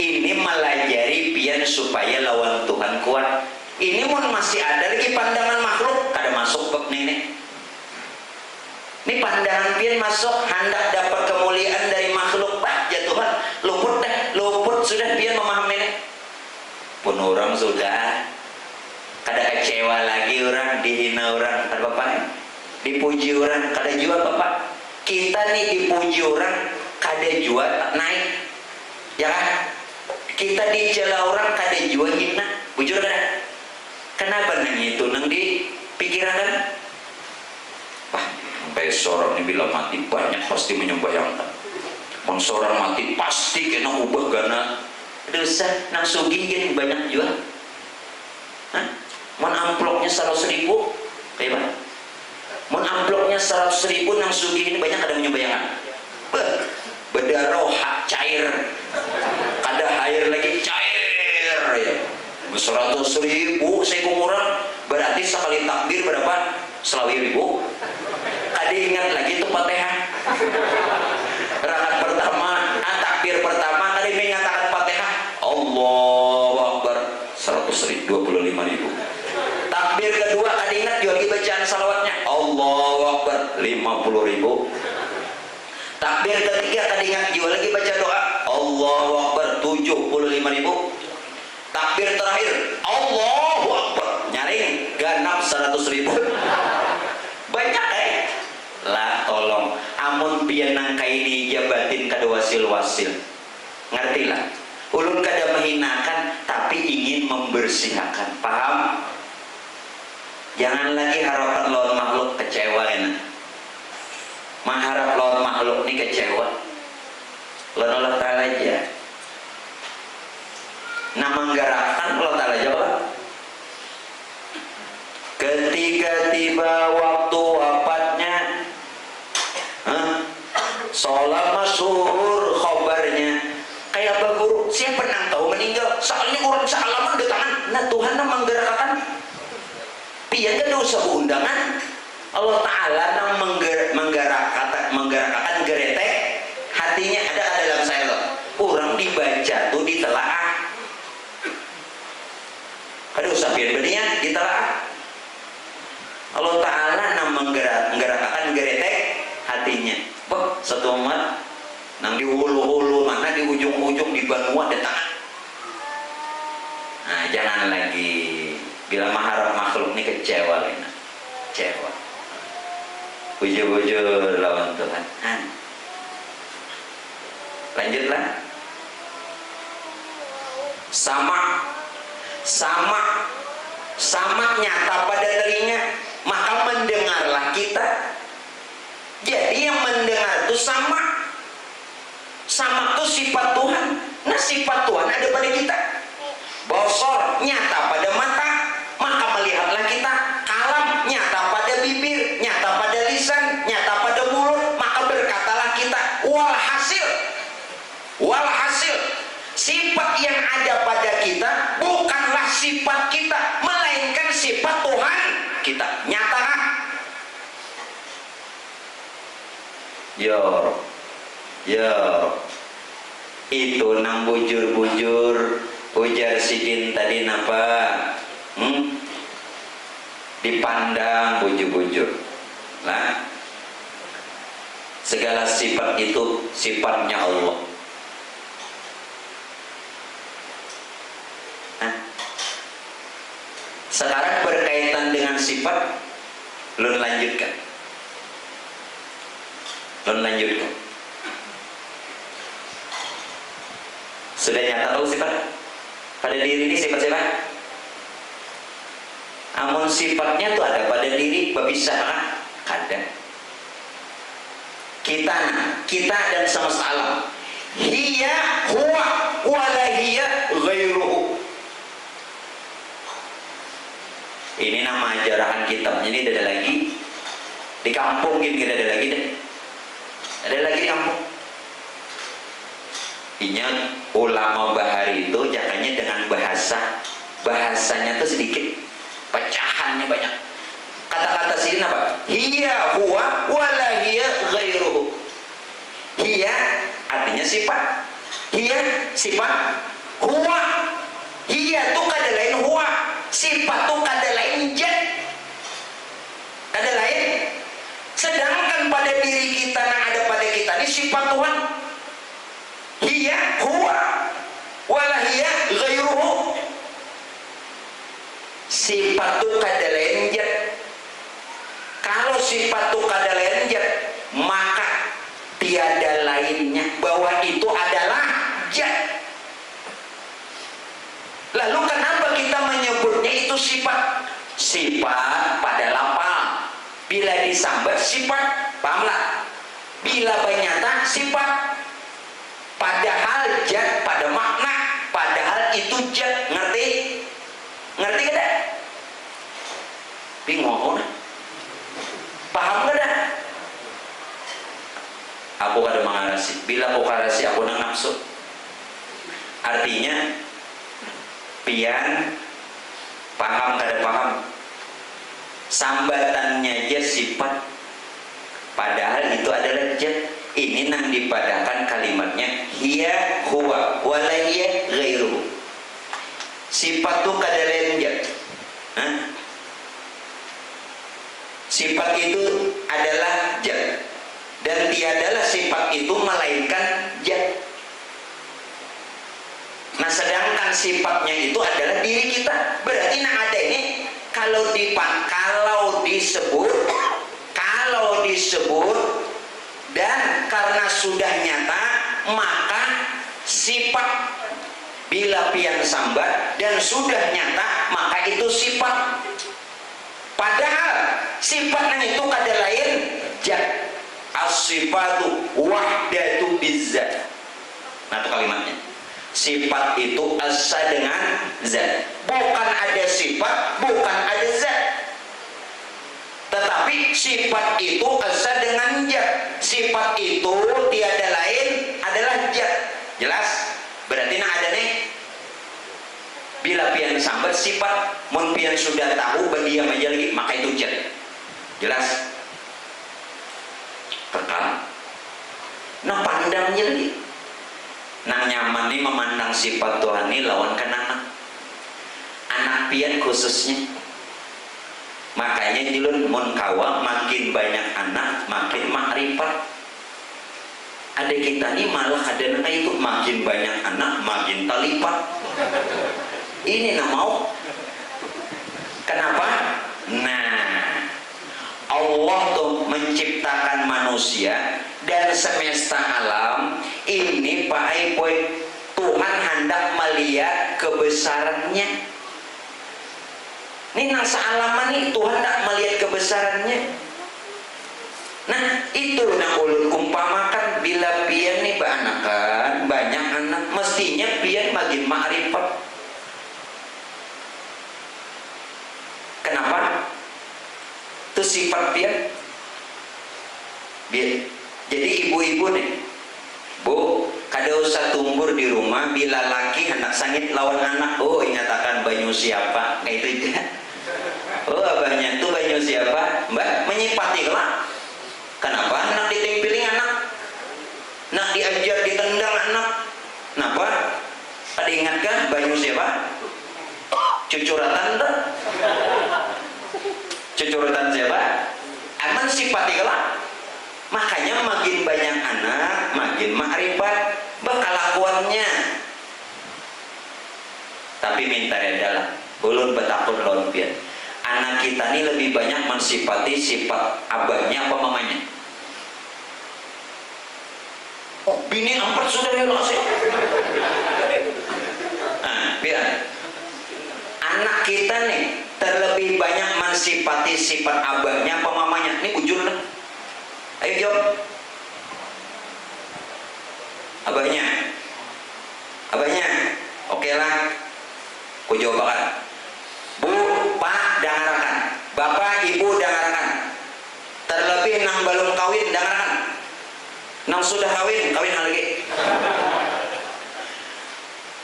Ini melajari pian supaya lawan Tuhan kuat. Ini pun masih ada lagi pandangan makhluk, kada masuk bab nenek. Ini pandangan pian masuk hendak dapat kemuliaan dari makhluk. Bah, ya Tuhan, luput sudah pian memahami nenek. Pun orang sudah kada kecewa lagi orang, dihina orang, kada apa-apa. Dipuji orang, kada jual bapak. Kita nih dipuji orang, kada jual naik, ya kan? Kita dicela orang, kada jual hina, bujur kada? Kenapa nang itu nang di pikiran kan? Wah, sampai seorang ini bila mati banyak pasti menyembayangkan. Mang seorang mati pasti kena ubah gana. Dosa nang sugi gini banyak jual. Mon amplopnya 100.000, kayak mana? Mon amplopnya 100.000 nang sugi ini banyak ada menyembayangkan. Berdarah hak cair, kada air lagi cair ya. 100.000 saya kurang berarti sekali takbir berapa? 20.000. Kada ingat lagi tuh Fatihah. Rakaat pertama, takbir pertama kada mengatakan Fatihah. Allahu Akbar 100.000, 25.000. Takbir kedua kada ingat juga lagi bacaan salawatnya. Allahu Akbar 50.000. Takbir ketiga kada ingat juga lagi baca doa. Allahu Akbar 75.000. Takbir terakhir Allahu Akbar nyaring ganap 100.000. Banyak lah tolong amun pian nang kaini jabatin kada wasil ngertilah ulun kada menghinakan tapi ingin membersihkan, paham? Jangan lagi harapan lawan makhluk kecewa enak. Mengharap lawan makhluk ini kecewa lawan Allah Ta'ala aja. Nah menggerakkan Allah Ta'ala jawab ketika tiba waktu wafatnya, sholat masyhur khobarnya kayak apa guru? Saya pernah tahu meninggal, soalnya orang sealaman di tangan. Nah Tuhan menggerakkan pian gak usah undangan. Allah Ta'ala menggerakkan geretek hatinya. Ada dalam saya loh, orang dibaca tuh ditelaah. Ada usah pian berian ditelaah. Allah Ta'ala menggerakkan geretek hatinya. Wah, satu umat nang di hulu-hulu mana di ujung-ujung di Banua di tangan. Nah, jangan lagi bila mengharap makhluk ini kecewa lena. Kecewa. Bujur-bujur lawan Tuhan. Lanjutlah. Sama nyata pada telinga, maka mendengarlah kita. Jadi yang mendengar itu sama itu sifat Tuhan. Nah sifat Tuhan ada pada kita. Bosor nyata pada mata, maka melihatlah kita. Kalam nyata pada bibir, nyata pada lisan, nyata pada mulut, maka berkatalah kita. Walhasil sifat yang ada pada kita bukanlah sifat kita, melainkan sifat Tuhan kita. Nyata. Yo, itu nang bujur-bujur ujar sidin tadi napa? Dipandang bujur-bujur lah. Segala sifat itu sifatnya Allah. Sekarang berkaitan dengan sifat, lu lanjutkan. Sudah nyata tahu sifat pada diri ini sifat-sifat. Amun sifatnya tuh ada pada diri, babisa ada. Kita dan semesta alam. Hiya huwa wala hiya ghairuhu. Ini nama ajaran kitab. Ini ada lagi di kampung gitu, ada lagi deh. Ada lagi di kampung. Ingat ulama bahari itu jangannya dengan bahasanya tuh sedikit, pecahannya banyak. Kata-kata sini apa? Hiya huwa wala hiya ghairuhu. Hiya artinya sifat. Hiya sifat. Huwa hiya tuh kada lain huwa. Sifat tuh kada lain zat. Kada lain. Sedangkan pada diri kita yang ada pada kita ini sifat Tuhan. Hiya huwa wala hiya ghairuhu. Sifat itu kada lain zat. Kalau sifat itu kada lain zat, maka tiada lainnya bahwa itu adalah zat. Lalu kenapa kita menyebutnya itu sifat? Sifat pada lapang. Bila disambat sifat, pahamlah. Bila bernyata sifat. Padahal zat pada makna, padahal itu zat. Ngerti? Ngerti kada? Bingung kan? Paham kada? Aku kada mengarasi. Bila aku karasi aku nang nafsu. Artinya pian paham kada paham. Sambatannya aja sifat, padahal itu adalah zat. Ini nang dipadakan kalimatnya hiya huwa wala hiya ghairuhu. Sifat itu kada lain zat. Sifat itu adalah zat, dan tiadalah sifat itu melainkan zat. Nah sedangkan sifatnya itu adalah diri kita. Berarti nah ada ini kalau disebut dan karena sudah nyata, maka sifat bila pian sambat dan sudah nyata, maka itu sifat. Padahal sifat itu kada lain zat. As-sifatu wahdatu bizzat. Nah itu kalimatnya. Sifat itu asa dengan zat. Bukan ada sifat, bukan ada zat. itu tiada lain adalah jelas. Berarti nah ada nih bila pian sambat sifat mun pian sudah tahu berdiam aja lagi maka itu jelas terkal. Nah pandangnya lagi nang nyaman nih memandang sifat Tuhan ini lawan kan anak pian khususnya. Makanya jilun mun kawa makin banyak anak makin makrifat. Ada kita nih malah ada anak itu makin banyak anak makin talipat. Ini nak mau. Kenapa? Nah, Allah tuh menciptakan manusia dan semesta alam ini Pak Aipoy, Tuhan hendak melihat kebesarannya. Ini nang sealaman nih Tuhan hendak melihat kebesarannya. Nah itu nak ulun umpamakan bila pian nih beranakan banyak anak mestinya pian makin makrifat. Kenapa? Itu sifat pian. Jadi ibu-ibu nih, Bu, kada usah tumbur di rumah bila laki hendak sangit lawan anak. Oh ingat akan banyu siapa? Kayak itu aja. Oh abahnya itu banyu siapa? Mbak menyipatilah. Kenapa? Nak ditempeling anak, nak diajar ditendang anak. Kenapa? Ada ingat kan banyu siapa? Cucuratan tuh. Cucuratan siapa? Aman sipatilah. Makanya makin banyak anak makin makrifat bakalakuannya. Tapi minta redalah ulun betakun lawan pian. Anak kita ini lebih banyak mensifati sifat abahnya apa mamanya. Oh bini empat sudah ya sih. Nah biar anak kita nih terlebih banyak mensifati sifat abahnya apa mamanya. Ini ujur lah. Ayo jawab. Abahnya. Oke lah. Ku jawab kan. Bu, Pak, dengarkan. Bapak, Ibu, dengarkan. Terlebih nang belum kawin, dengarkan. Nang sudah kawin lagi.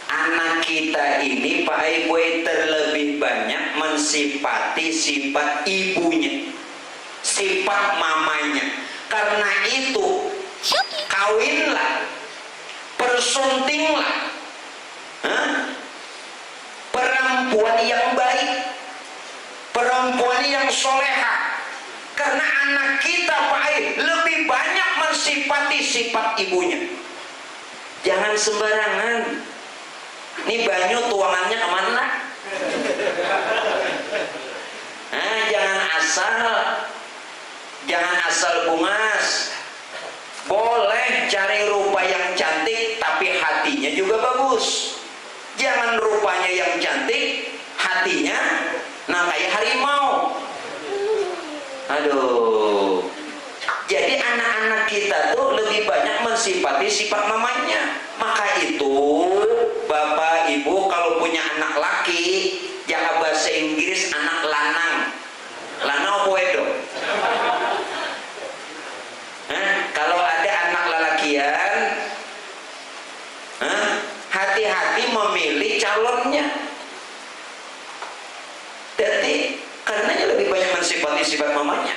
Anak kita ini Pak Ibu terlebih banyak mensifati sifat ibunya, sifat mamanya. Karena itu kawinlah, persuntinglah perempuan yang baik, perempuan yang soleha. Karena anak kita Pak lebih banyak mensifati sifat ibunya. Jangan sembarangan. Ini banyu tuangannya kemana? Nah, jangan asal bungas. Boleh cari rupa yang cantik tapi hatinya juga bagus. Jangan rupanya yang cantik hatinya nah kayak harimau. Aduh. Jadi anak-anak kita tuh lebih banyak mensifati sifat mamanya. Maka itu Bapak Ibu kalau punya anak laki jangan bahasa Inggris anak lanang. Lanang apa itu? Kalau ada anak lelakian, hati-hati memilih calonnya. Jadi karenanya lebih banyak mensifati sifat mamanya.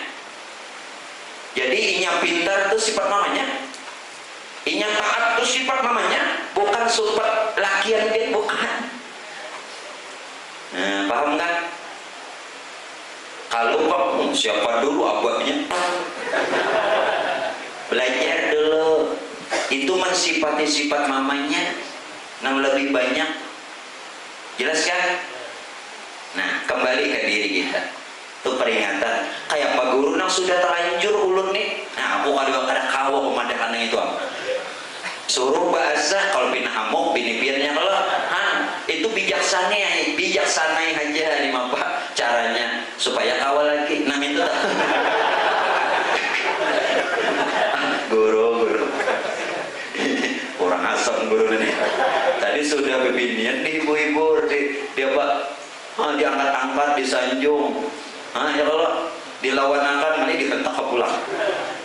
Jadi inya pintar itu sifat mamanya, inya taat itu sifat mamanya, bukan sifat lakian dia, bukan. Nah, paham kan? Kalau Pak, siapa dulu abahnya? Belajar dulu. Itu mensifati sifat mamanya yang lebih banyak. Jelas kan? Nah, kembali ke diri kita. Itu peringatan. Kayak Pak Guru yang sudah terlanjur ulun nih. Nah, aku kada kawa pemandangan itu. Suruh bahasa kalau bina amok, bini piannya kalau itu bijaksanai aja nih Pak caranya supaya kawal lagi. Nah itu guru kurang asam guru ini. Tadi sudah bebinian nih ibu-ibu dia Pak diangkat-angkat disanjung. Ya kalau dilawan angkat nanti ditentak pulang.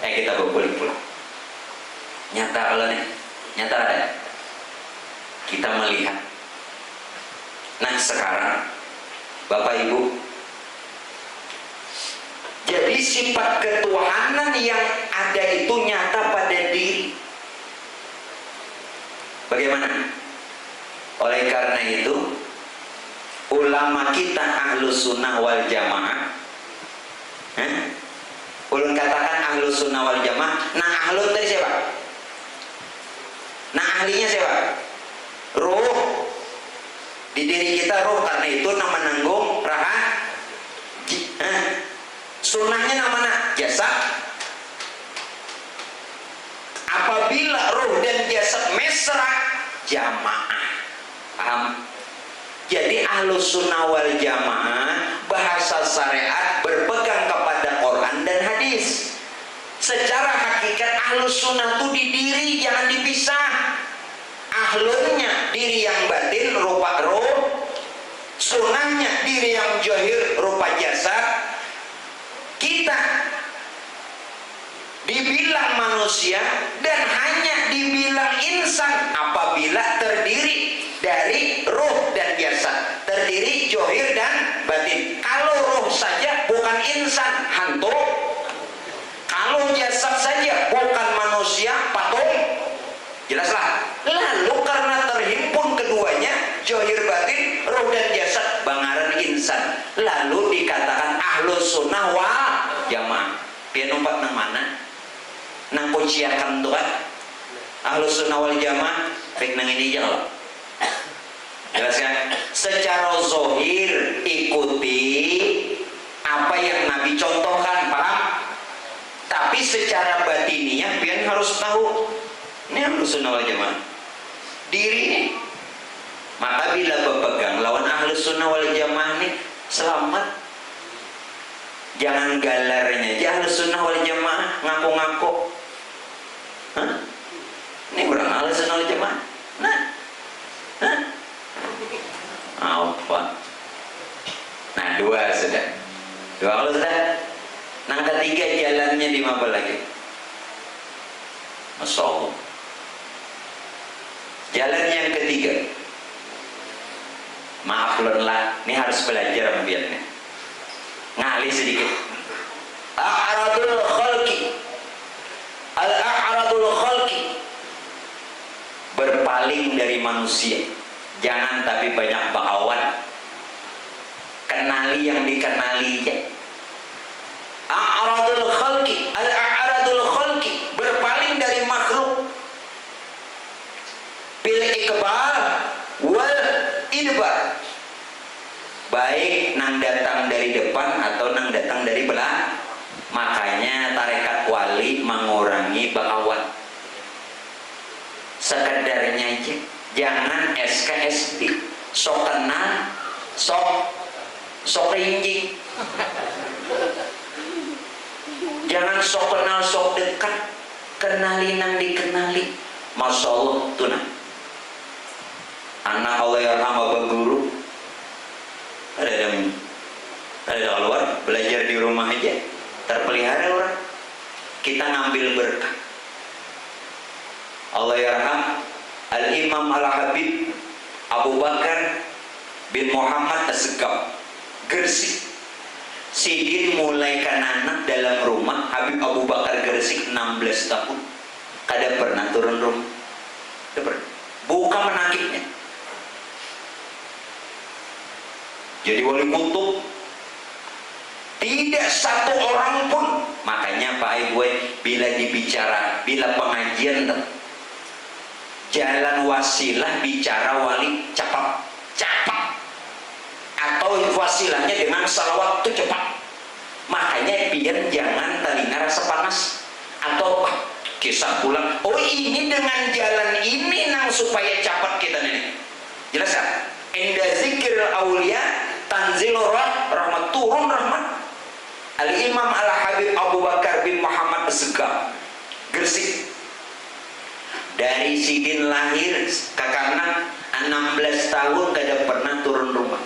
Kita boleh pulang. Nyata kalau nih, nyata ada. Kita melihat. Nah sekarang, Bapak Ibu, jadi sifat ketuhanan yang ada itu nyata pada diri. Bagaimana? Oleh karena itu, ulama kita Ahlus Sunnah wal Jamaah, ulun katakan Ahlus Sunnah wal Jamaah. Nah ahlun tadi siapa? Nah ahlinya siapa? Ruh. Di diri kita ruh, karena itu nama nanggung raha. Sunnahnya namanya jasad. Apabila ruh dan jasad mesra, jamaah. Paham? Jadi Ahlus Sunnah wal Jamaah bahasa syariat berpegang kepada Quran dan hadis. Secara hakikat Ahlus Sunnah itu di diri, jangan dipisah. Ahlunnya diri yang batin rupa ruh, sunnahnya diri yang zahir rupa jasad. Kita dibilang manusia dan hanya dibilang insan apabila terdiri dari ruh dan jasad, terdiri zahir dan batin. Kalau ruh saja bukan insan, hantu. Kalau jasad saja bukan manusia, patung. Jelaslah. Lalu karena terhimpun keduanya, zahir batin, ruh dan jasad, bangaran insan. Lalu dikatakan Ahlus Sunnah wal Jamaah. Dia numpak nang mana? Nang kunciakan tuh kan? Ahlus Sunnah wal Jamaah baik nang ini aja loh. Jelaskan. Secara zahir ikuti apa yang Nabi contohkan, paham? Tapi secara batinnya pian harus tahu. Ini Ahlus Sunnah wal Jamaah diri nih. Maka bila berpegang lawan Ahlus Sunnah wal Jamaah nih, selamat. Jangan galarnya aja Ahlus Sunnah wal Jamaah ngaku-ngaku. Ini orang Ahlus Sunnah wal Jamaah. Apa? Nah dua sudah. Dua kalau sudah. Nah ketiga jalannya di mana lagi? Masya Allah. Jalan yang ketiga, maaf lah, ini harus belajar biarnya. Ngalih sedikit. A'radul khalqi, al-a'radul khalqi, berpaling dari manusia. Jangan tapi banyak bakawan. Kenali yang dikenali ya. A'radul khalqi, al-a'radul khalqi, berpaling dari makhluk. Bil ikbal wal idbar, baik nang datang dari depan atau nang datang dari belakang. Makanya tarekat wali mengurangi bakawan. Sekedarnya aja, jangan SKSD, sok kenal, sok rinci. Jangan sok kenal, sok dekat. Kenali nang dikenali. Masya Allah tuh nah. Anak Allah yang rahmat guru ada keluar belajar di rumah aja terpelihara orang. Kita ngambil berkah. Allah yarham Al-Imam Al-Habib Abu Bakar bin Muhammad As-Segaf Gresik. Sidin mulai anak dalam rumah Habib Abu Bakar Gresik 16 tahun. Kada pernah turun rumah. Buka menakiknya. Jadi wali kutub tidak satu orang pun. Makanya Pak Ibu bila dibicara, bila pengajian jalan wasilah bicara wali cepat atau wasilahnya dengan salawat itu cepat. Makanya biar jangan telinga rasa panas atau kisah pulang. Oh ini dengan jalan ini nang supaya cepat kita nih. Jelas kan? Inda zikir aulia tanzilur rahmat, turun rahmat. Al-Imam Al-Habib Abu Bakar bin Muhammad As-Segaf Gresik. Dari sidin lahir karena 16 tahun kada pernah turun rumah.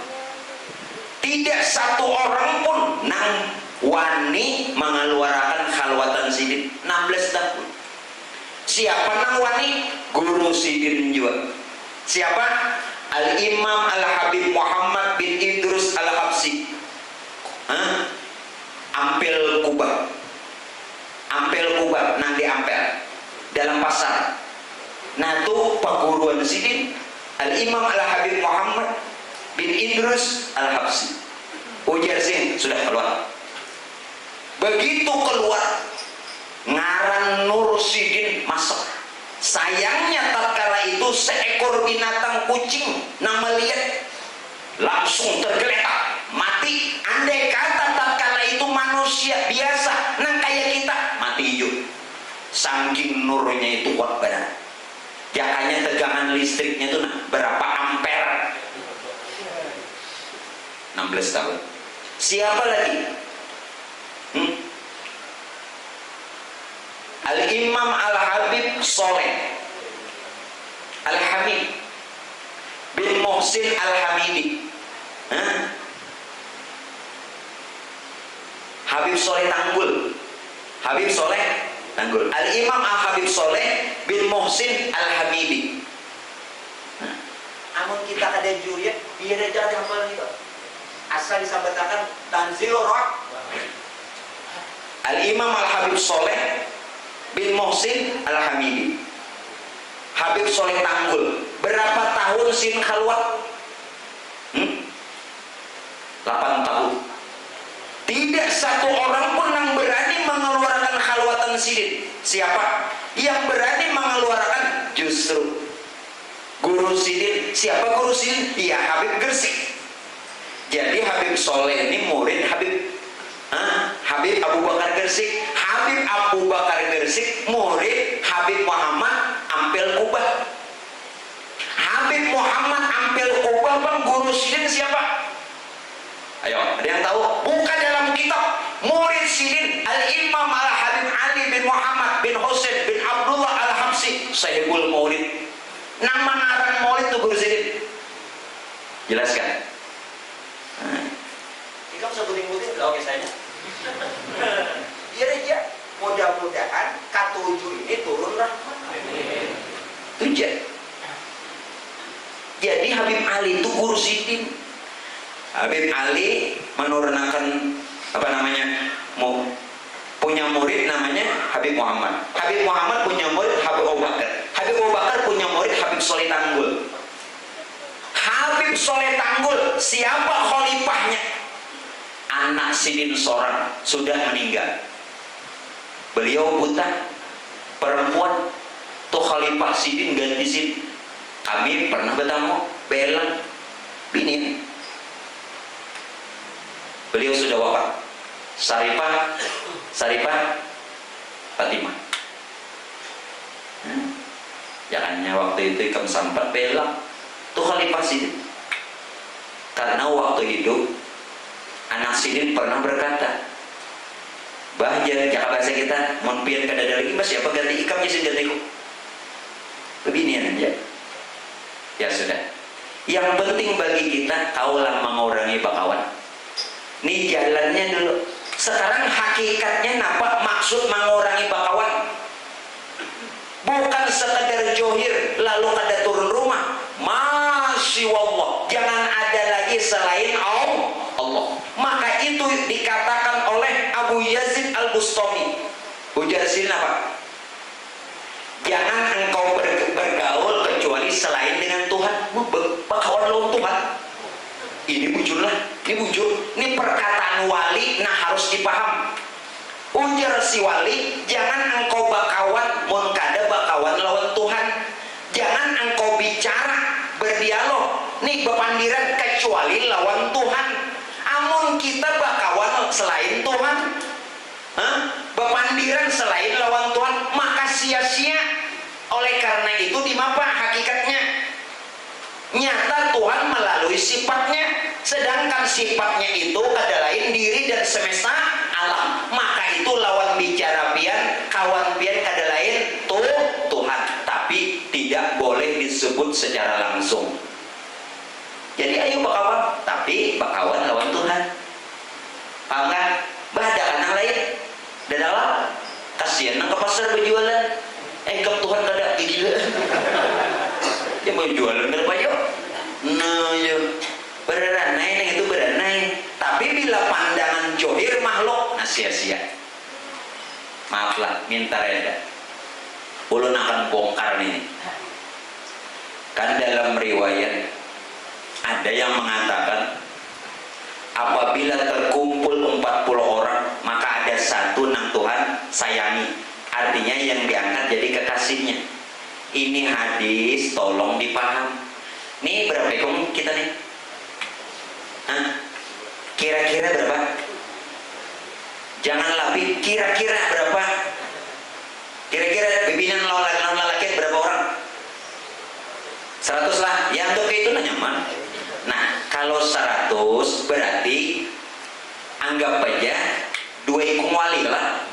Tidak satu orang pun nang wani mengeluarkan khalwatan sidin 16 tahun. Siapa nang wani? Guru Sidin juga. Siapa? Al-Imam Al-Habib Muhammad bin Idrus Al-Habsi. Ampel Kubah. Ampel Kubah, nang di Ampel. Dalam pasar. Nah tuh paguruan Sidin Al-Imam Al-Habib Muhammad bin Idrus Al-Habsi. Ujar sini, sudah keluar. Begitu keluar, ngaran Nur Sidin masuk. Sayangnya tatkala itu seekor binatang kucing nang melihat langsung tergeletak mati. Andai kata tatkala itu manusia biasa nang kayak kita mati hijau. Saking nurnya itu kuat badan. Jakanya tegangan listriknya itu berapa ampere? 16 tahun. Siapa lagi? Al-Imam Al-Habib Soleh Al-Hamid bin Muhsin Al-Hamidi. Habib Soleh Tanggul. Habib Soleh Tanggul. Al-Imam Al-Habib Soleh bin Muhsin Al-Hamidi. Amun kita ada juriat, biar aja hafal itu. Asal disambatakan Tanzil Rock. Al-Imam Al-Habib Soleh bin Muhsin Al-Hamidi. Habib Soleh Tanggul. Berapa tahun sin khalwat? 8 tahun. Tidak satu orang pun yang berani mengeluarkan khalwatan Sidin. Siapa? Yang berani mengeluarkan justru Guru Sidin. Siapa Guru Sidin? Ya Habib Gresik. Jadi Habib Soleh ini murid Habib Abu Bakar Gresik. Habib Abu Bakar Gresik murid Habib Muhammad Ampel Kubah. Habib Muhammad Ampel Kubah bang Guru Sidin siapa? Ayo, ada yang tahu? Buka dalam kitab. Murid Sidin Al-Imam Al-Habib Ali bin Muhammad bin Husain bin Abdullah Al-Habsi Sahibul Maulid. Nama ngaran Maulid itu Guru Sidin. Jelaskan. Ikam sebutin-butin oke saya. Biar aja. Mudah-mudahan K7 ini turun rahmat. Tujuan. Jadi Habib Ali itu Guru Sidin. Habib Ali menurunkan punya murid namanya Habib Muhammad. Habib Muhammad punya murid Habib Abu Bakar. Habib Abu Bakar punya murid Habib Soleh Tanggul. Habib Soleh Tanggul siapa khalifahnya? Anak Sidin seorang sudah meninggal. Beliau buta, perempuan. Tuh khalifah Sidin ganti Sidin. Kami pernah bertemu belang bini. Beliau sudah wafat. Saripah Fatimah. Jangannya waktu itu ikam sempat belang. Tuh khalifah Sidin. Karena waktu hidup anak Sidin pernah berkata, bah jangan bahasa kita mempian kada dari mas siapa ganti ikam jadi gantiku. Beginian aja. Ya sudah. Yang penting bagi kita kaulah mengurangi bakawan. Ini jalannya dulu. Sekarang hakikatnya apa maksud mengurangi bakawan? Bukan sekedar johir lalu ada turun rumah. Masya Allah, jangan ada lagi selain Allah. Maka itu dikatakan oleh Abu Yazid Al-Bustami. Ujar sini apa? Jangan engkau bergaul kecuali selain dengan Tuhan. Bakawan lawan Tuhan. Ini bujur. Ini perkataan wali, nah harus dipaham. Ujar si wali, jangan engkau bakawan, mun kada bakawan lawan Tuhan. Jangan engkau bicara, berdialog, nih bepandiran kecuali lawan Tuhan. Amun kita bakawan selain Tuhan, bepandiran selain lawan Tuhan, maka sia-sia. Oleh karena itu dimapa hakikatnya? Nyata Tuhan melalui sifatnya, sedangkan sifatnya itu ada lain diri dan semesta alam. Maka itu lawan bicara pian, kawan pian ada lain Tuhan, tapi tidak boleh disebut secara langsung. Jadi ayo bakawan, tapi bakawan lawan Tuhan. Paham kan? Bah ada kan yang lain? Dan Allah kasihan nang ke pasar berjualan. Engkap Tuhan kada gila. Dia mau jualan berapa yuk? Nah yuk beranai itu beranai. Tapi bila pandangan johir makhluk, nah sia-sia. Maaflah, minta reda. Ulun akan bongkar ini. Kan dalam riwayat ada yang mengatakan apabila terkumpul 40 orang maka ada satu nang Tuhan sayangi, artinya yang diangkat jadi kekasihnya. Ini hadis tolong dipaham. Nih berapa ekor kita nih? Hah? Kira-kira berapa? Jangan lebih, kira-kira berapa? Kira-kira pimpinan lawan lelaki berapa orang? 100 lah, yang untuk itu nyaman. Nah, kalau 100 berarti anggap aja 2 ikung wali lah.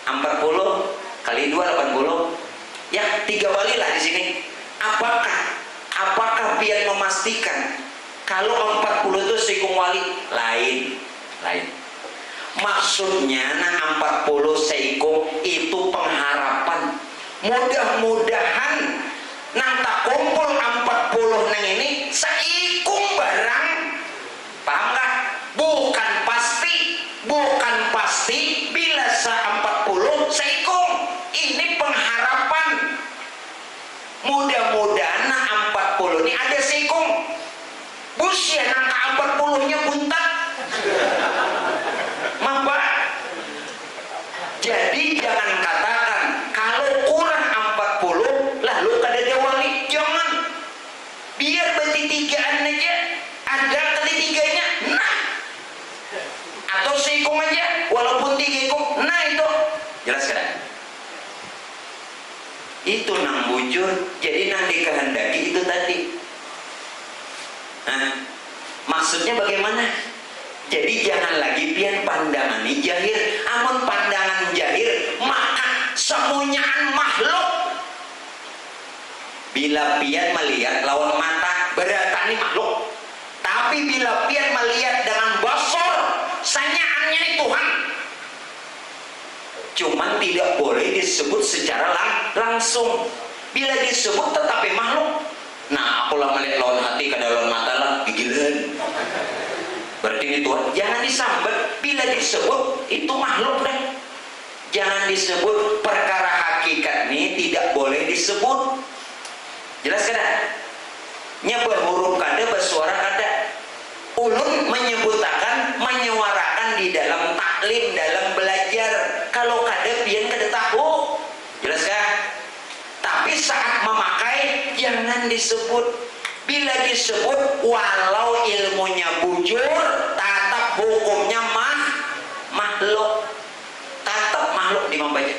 40 kali 2 80. Ya, 3 wali lah di sini. Apakah pian memastikan kalau 40 itu seikung wali? Lain. Maksudnya nah 40 seikung itu pengharapan. Mudah-mudahan nang tak kumpul 40 nang ini seikung barang. Paham kah? Bukan pasti bila se-40 seikung. Ini pengharapan. Mudah-mudahan nang 40 ini ada seikung. Busia nang 40-nya buntat. Mamba. Jadi jangan katakan kalau kurang 40 lah lu kada ada wali. Jangan. Biar bertigaan aja ada ketiganya. Nah. Atau seikung aja walaupun 3 ikung. Nah itu. Jelas kan? Itu nang bujur. Jadi nang dikehendaki itu tadi. Nah, maksudnya bagaimana? Jadi jangan lagi pian pandangan ini jahir. Amun pandangan jahir maka semuanyaan makhluk. Bila pian melihat lawan mata beratani makhluk. Tapi bila pian melihat dengan basor sanyaannya ini Tuhan. Cuman tidak boleh disebut secara langsung. Bila disebut tetapi makhluk. Nah, aku lah melihat lawan hati ke dalam mata lah gigilan. Berarti ini Tuhan. Jangan disambat. Bila disebut itu makhluk deh. Jangan disebut perkara hakikat ini tidak boleh disebut. Jelas kada? Nya berhuruf kada, bersuara kada. Ulun menyebutakan, menyuarakan di dalam taklim, dalam belajar. Kalau kada pian kada tahu. Jelas kah? Tapi saat memakai jangan disebut. Bila disebut walau ilmunya bujur, tetap hukumnya makhluk. Tetap makhluk dimampai.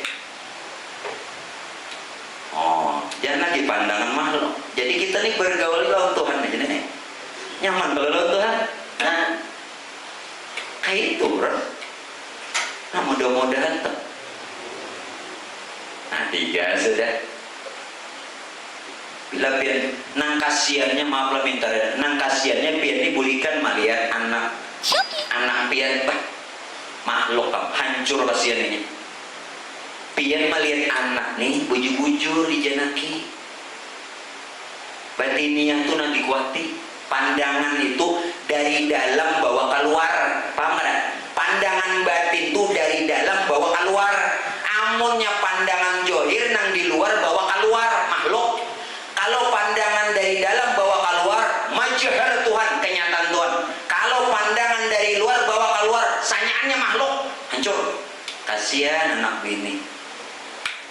Oh, jangan lagi pandangan makhluk. Jadi kita nih bergaul lawan Tuhan aja nih. Nyaman kalau lawan Tuhan. Nah, kayak itu bro. Nah, mudah-mudahan tuh. Nah, 3 sudah. Bila pian nang kasiannya, maaflah minta nang kasiannya pian dibulihkan melihat anak pian makhluk hancur kasiannya. Pian melihat anak nih bujur-bujur dijanaki. Batiniah tuh nanti kuati. Pandangan itu dari dalam bawa keluar. Paham gak? Pandangan batin itu dari dalam bawa keluar. Amunnya pandangan johir nang di luar bawa keluar makhluk. Kalau pandangan dari dalam bawa keluar, majhar Tuhan, kenyataan Tuhan. Kalau pandangan dari luar bawa keluar, sanyaannya makhluk, hancur. Kasihan anak bini.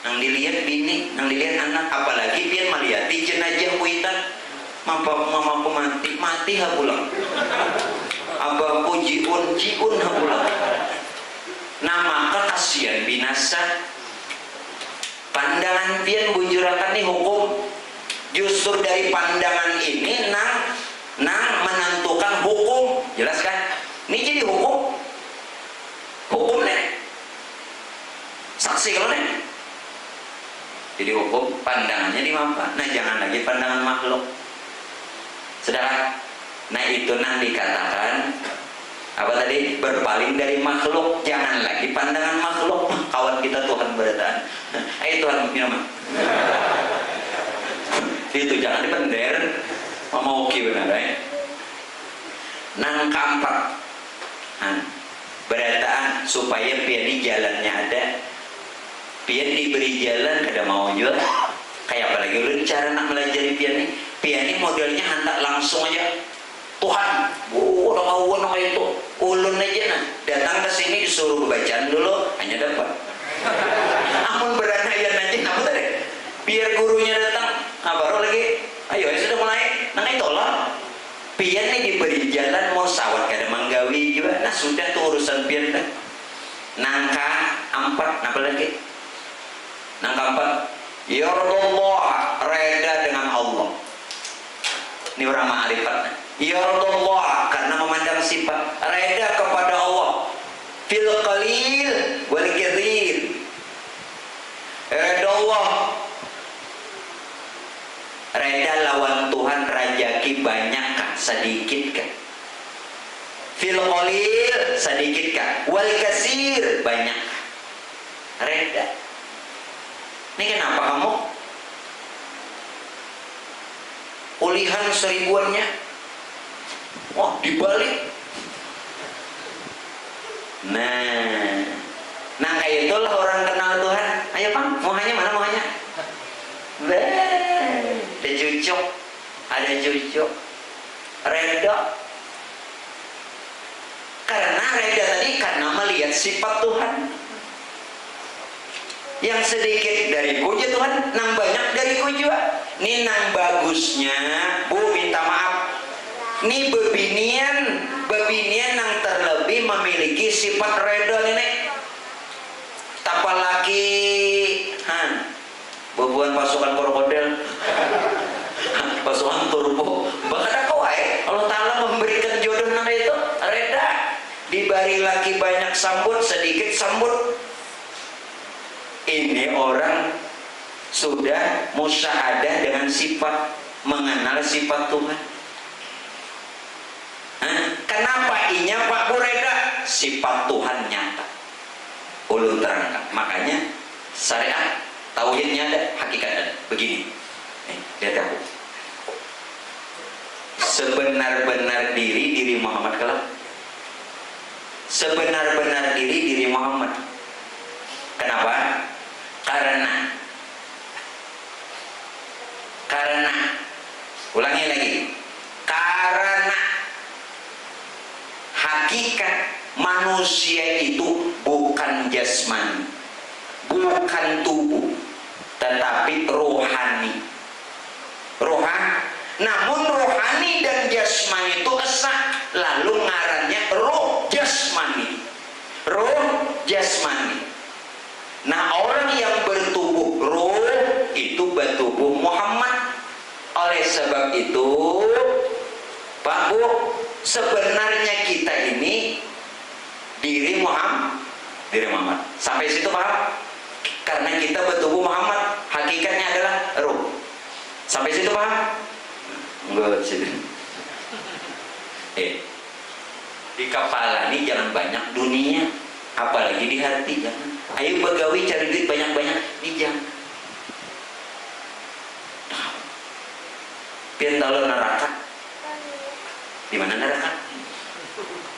Nang dilihat bini, nang dilihat anak, apalagi dia melihat di jenazah kuitan. Mamaku mati ha pulang. Abaku jiun ha pulang. Nah maka kasihan binasa. Pandangan pian bujurakan nih hukum. Justru dari pandangan ini nang menentukan hukum. Jelas kan? Ini jadi hukum nih. Saksi kalau nih. Jadi hukum pandangannya di mana? Nah jangan lagi pandangan makhluk. Saudara, nah itu nang dikatakan apa tadi? Berpaling dari makhluk. Jangan lagi pandangan makhluk. Kawan kita Tuhan berataan. Ayo Tuhan minuman. nang keempat berataan supaya pian ini jalannya ada, pian diberi jalan kada mau juga. Kayak apalagi ulun cara nak melajari pian ini modelnya hantar langsung aja Tuhan, udah mau kayak itu ulun aja nah datang ke sini disuruh bacaan dulu hanya dapat. Amun beranayan aja apa tadi? Biar gurunya datang, baru lagi, ayo sudah mulai, nang itu lah. Pian ini diberi jalan mau sawat kada manggawi juga, nah sudah tuh urusan pian dah. Nangka 4, apa lagi? Nangka 4. Ya Allah, reda dengan Allah. Ini orang ma'rifat. Ya Allah, karena memandang sifat reda kepada Allah. Fil qalil wal katsir. Reda Allah. Reda lawan Tuhan rajaki banyak kah, sedikit kah? Fil qalil sedikit kah? Wal katsir banyak. Reda. Ini kenapa kamu ulihan seribuannya wah dibalik. Nah kayak itulah orang kenal Tuhan. Ayo Bang, mohanya mana mohanya? Ada cucuk reda. Karena reda tadi karena melihat sifat Tuhan. Yang sedikit dariku ya Tuhan, nang banyak dariku juga. Ini nang bagusnya, Bu minta maaf. Ini bebinian nang terlebih memiliki sifat reda ini. Tapalaki, bubuan pasukan krokodil, pasukan turbo. Bahkan aku Allah Taala memberikan jodoh nang itu reda. Dibari laki banyak sambut, sedikit sambut. Ini orang sudah musyahadah dengan sifat, mengenal sifat Tuhan. Kenapa inya Pak Bureda? Sifat Tuhan nyata. Ulun terangkan. Makanya syariat tauhidnya ada, hakikat ada. Begini. Lihat aku. Sebenar-benar diri Muhammad kelak. Sebenar-benar diri Muhammad. Kenapa? Karena ulangi lagi, karena hakikat manusia itu bukan jasmani, bukan tubuh, tetapi rohani. Namun rohani dan jasmani itu esa, lalu ngarannya roh jasmani. Nah orang yang bertubuh roh itu bertubuh Muhammad. Oleh sebab itu Pak Bu, sebenarnya kita ini diri Muhammad. Sampai situ paham? Karena kita bertubuh Muhammad, hakikatnya adalah roh. Sampai situ paham? Enggak sih. Di kepala ini jangan banyak dunia, apalagi di hati jangan. Ayo begawi cari duit banyak-banyak, ini jangan. Pian tahu neraka? Di mana neraka?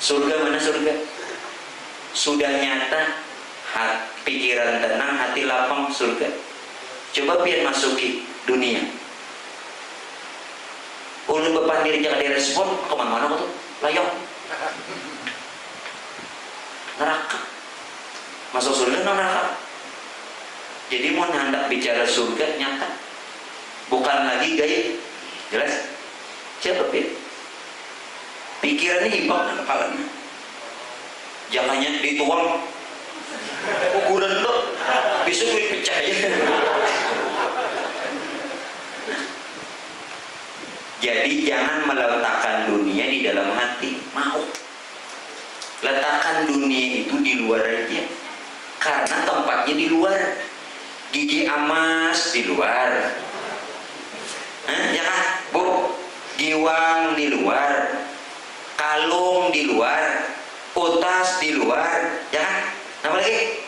Surga mana surga? Sudah nyata, pikiran tenang, hati lapang, surga. Coba pian masuki dunia. Ulun bepandir jangan direspon, kemana-mana tuh, layok. Neraka. Masuk surga neraka. Jadi mau hendak bicara surga nyata, bukan lagi gaya. Jelas? Siapa Pin? Pikirannya hilang kepalanya. Jangannya dituang kuburan lo, bisa pecah ya. Jadi jangan meletakkan dunia di dalam hati. Mau letakkan dunia itu di luar aja, karena tempatnya di luar. Gigi emas di luar, ya kan Bu? Giwang di luar, kalung di luar, utas di luar, ya kan? Apa lagi?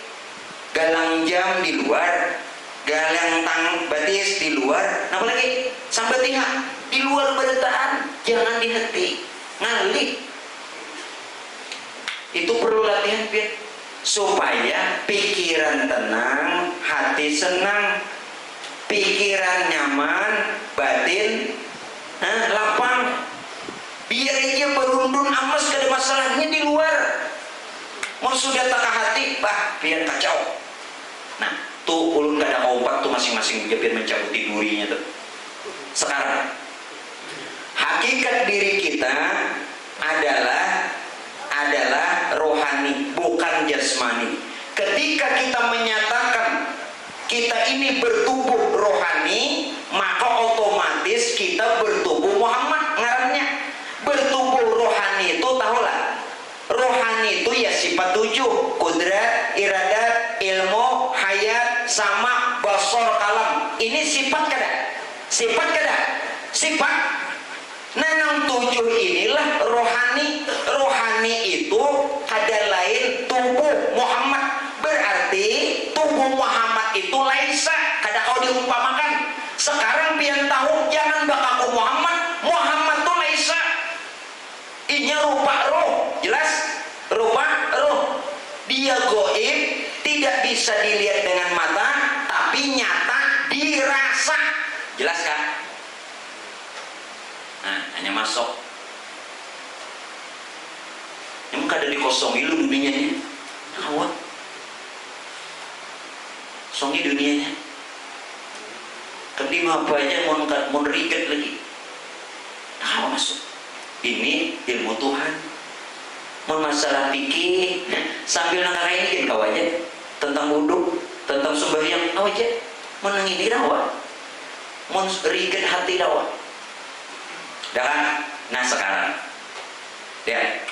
Galang jam di luar, galang tang batis di luar, apa lagi? Sambatihah di luar beritaan, jangan di hati, ngalih. Itu perlu latihan pian, supaya pikiran tenang, hati senang, pikiran nyaman, batin lapang. Biar dia berundun amas kada masalahnya di luar. Mau sudah tak hati, bah biar kacau. Nah, tuh ulun kada obat tuh masing-masing biar mencabut durinya tuh. Sekarang hakikat diri kita adalah rohani, bukan jasmani. Ketika kita menyatakan kita ini bertubuh rohani, maka otomatis kita bertubuh Muhammad ngarannya. Bertubuh rohani itu tahulah, rohani itu ya sifat 7, kudrat, iradat, ilmu, hayat, sama, basar, kalam. Ini sifat kada? Sifat kada? Sifat. Nah, 7 inilah rohani. Rohani itu kada lain tubuh Muhammad. Berarti tubuh Muhammad itu laisa, kada kau diumpamakan. Sekarang pian tahu, jangan bakaku Muhammad. Muhammad itu laisa. Inya rupa roh, jelas? Rupa roh. Dia goib, tidak bisa dilihat dengan mata, tapi nyata dirasa. Jelas kan? Nah, hanya masuk. Yang kada dikosongi lu dunianya. Awak. Songi dunianya. Kedima apa aja mau riget lagi. Nah, masuk. Ini ilmu Tuhan. Mau masalah fikih, sambil nangarain kan kau aja tentang wudhu, tentang sembahyang, kau aja menangini dakwah, mau riget hati dakwah. Dah kan? Nah sekarang, lihat.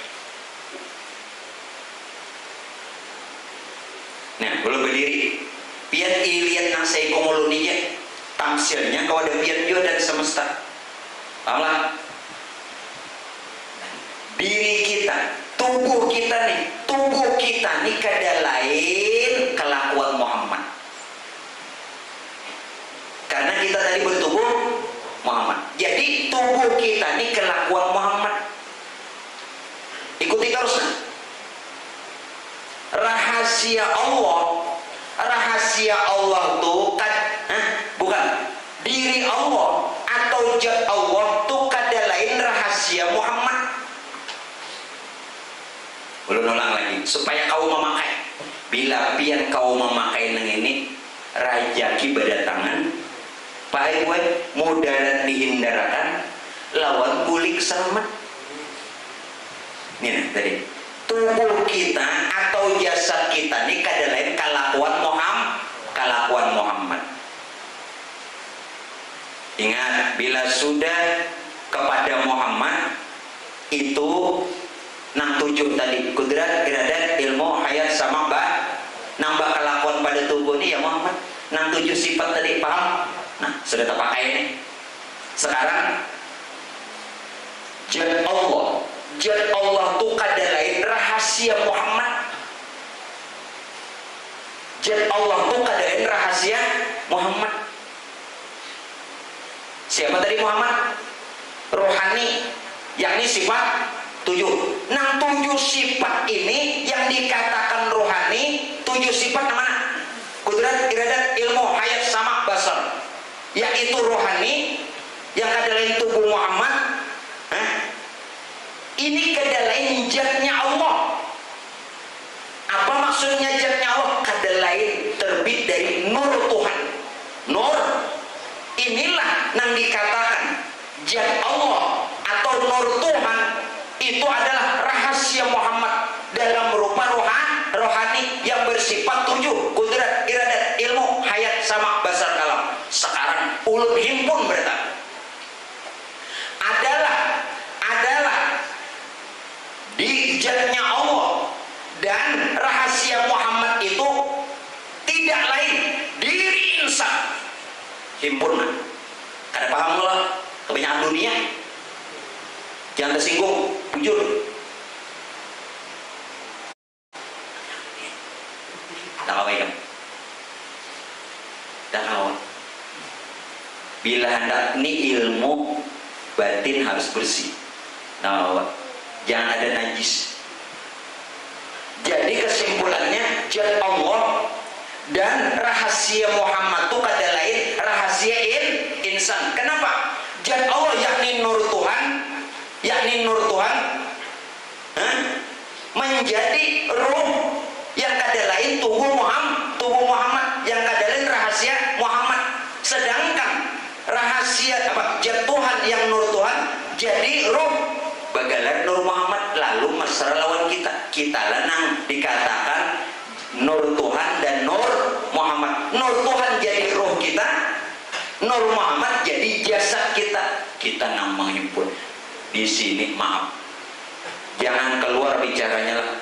Nah, belum berdiri. Pian iliat nang saya komoloninya, tamsilnya kau ada pian juga dan semesta. Pahamlah? Diri kita, tubuh kita nih kada lain kelakuan Muhammad. Karena kita tadi bertubuh Muhammad. Jadi tubuh kita nih kelakuan Muhammad. Ikuti terus. Rahasia Allah tuh kan, bukan diri Allah atau zat Allah tuh kada lain rahasia Muhammad. Belum ulang lagi supaya kau memakai. Bila pian kau memakai nang ini, rajaki berdatangan, paling mudarat dihindarkan, lawan bulik selamat. Ini tadi tubuh kita atau jasad kita ini kada lain kelakuan Muhammad. Ingat, bila sudah kepada Muhammad itu nang 7 tadi, kudrat, iradat, ilmu, hayat, sama nambah kelakuan pada tubuh ini ya Muhammad. Nang 7 sifat tadi, paham? Nah, sudah terpakai ini. Sekarang zat Allah tuh kada lain rahasia Muhammad. Zat Allah tuh kada lain rahasia Muhammad. Siapa tadi Muhammad? Rohani, yakni sifat 7. Nang 7 sifat ini yang dikatakan rohani, 7 sifat mana? Kudrat, iradat, ilmu, hayat, sama, basar. Yaitu rohani yang kada lain tubuh Muhammad. Ini kada lain zatnya Allah. Apa maksudnya zatnya Allah? Kada lain terbit dari nur Tuhan. Nur. Inilah yang dikatakan zat Allah atau nur Tuhan. Itu adalah rahasia Muhammad dalam berupa rohani yang bersifat 7, kudrat, iradat, ilmu, hayat, sama, basar, kalam. Sekarang ulun himpun berita adalah di zatnya Allah dan rahasia Muhammad itu tidak lain diri insan. Himpun, kada paham lah kebanyakan dunia. Jangan tersinggung, jujur. Tak kawai kan? Tak kawai. Bila hendak ni ilmu batin harus bersih. Nah, jangan ada najis. rahasia Muhammad itu kada lain rahasia insan. Kenapa? Zat Allah yakni nur Tuhan, menjadi ruh yang kada lain tubuh Muhammad yang kada lain rahasia Muhammad. Sedangkan rahasia zat Tuhan yang nur Tuhan jadi ruh bagalan nur Muhammad. Lalu mesra lawan kita lanang dikatakan nur Tuhan dan nur Muhammad. Nur Tuhan jadi ruh kita, nur Muhammad jadi jasad kita. Kita namanya pun di sini, maaf, jangan keluar bicaranya lah.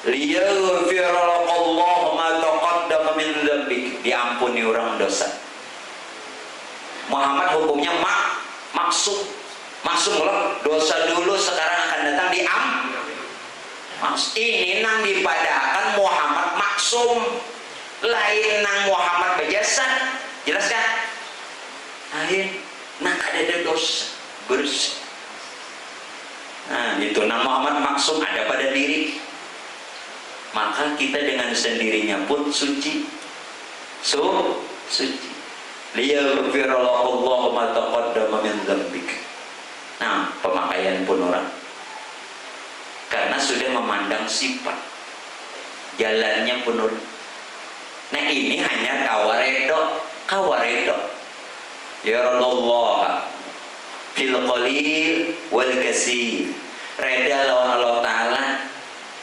Liyaghfirallahu ma taqaddama min dzambik, diampuni orang dosa. Muhammad hukumnya maksum loh, dosa dulu sekarang akan datang ini nang dipadakan Muhammad maksum, lain nang Muhammad berjasad, jelas kan? Lain nang ada dosa bersih. Nah itu nang Muhammad maksum ada pada diri, maka kita dengan sendirinya pun suci. Suci. Liyaghfirallahu ma taqaddama min dzambik. Nah, pemakaian pun orang karena sudah memandang sifat jalannya pun orang. Nah ini hanya kawaredo. Ya Allah fil qalil wal kasir. Reda lawan Allah Ta'ala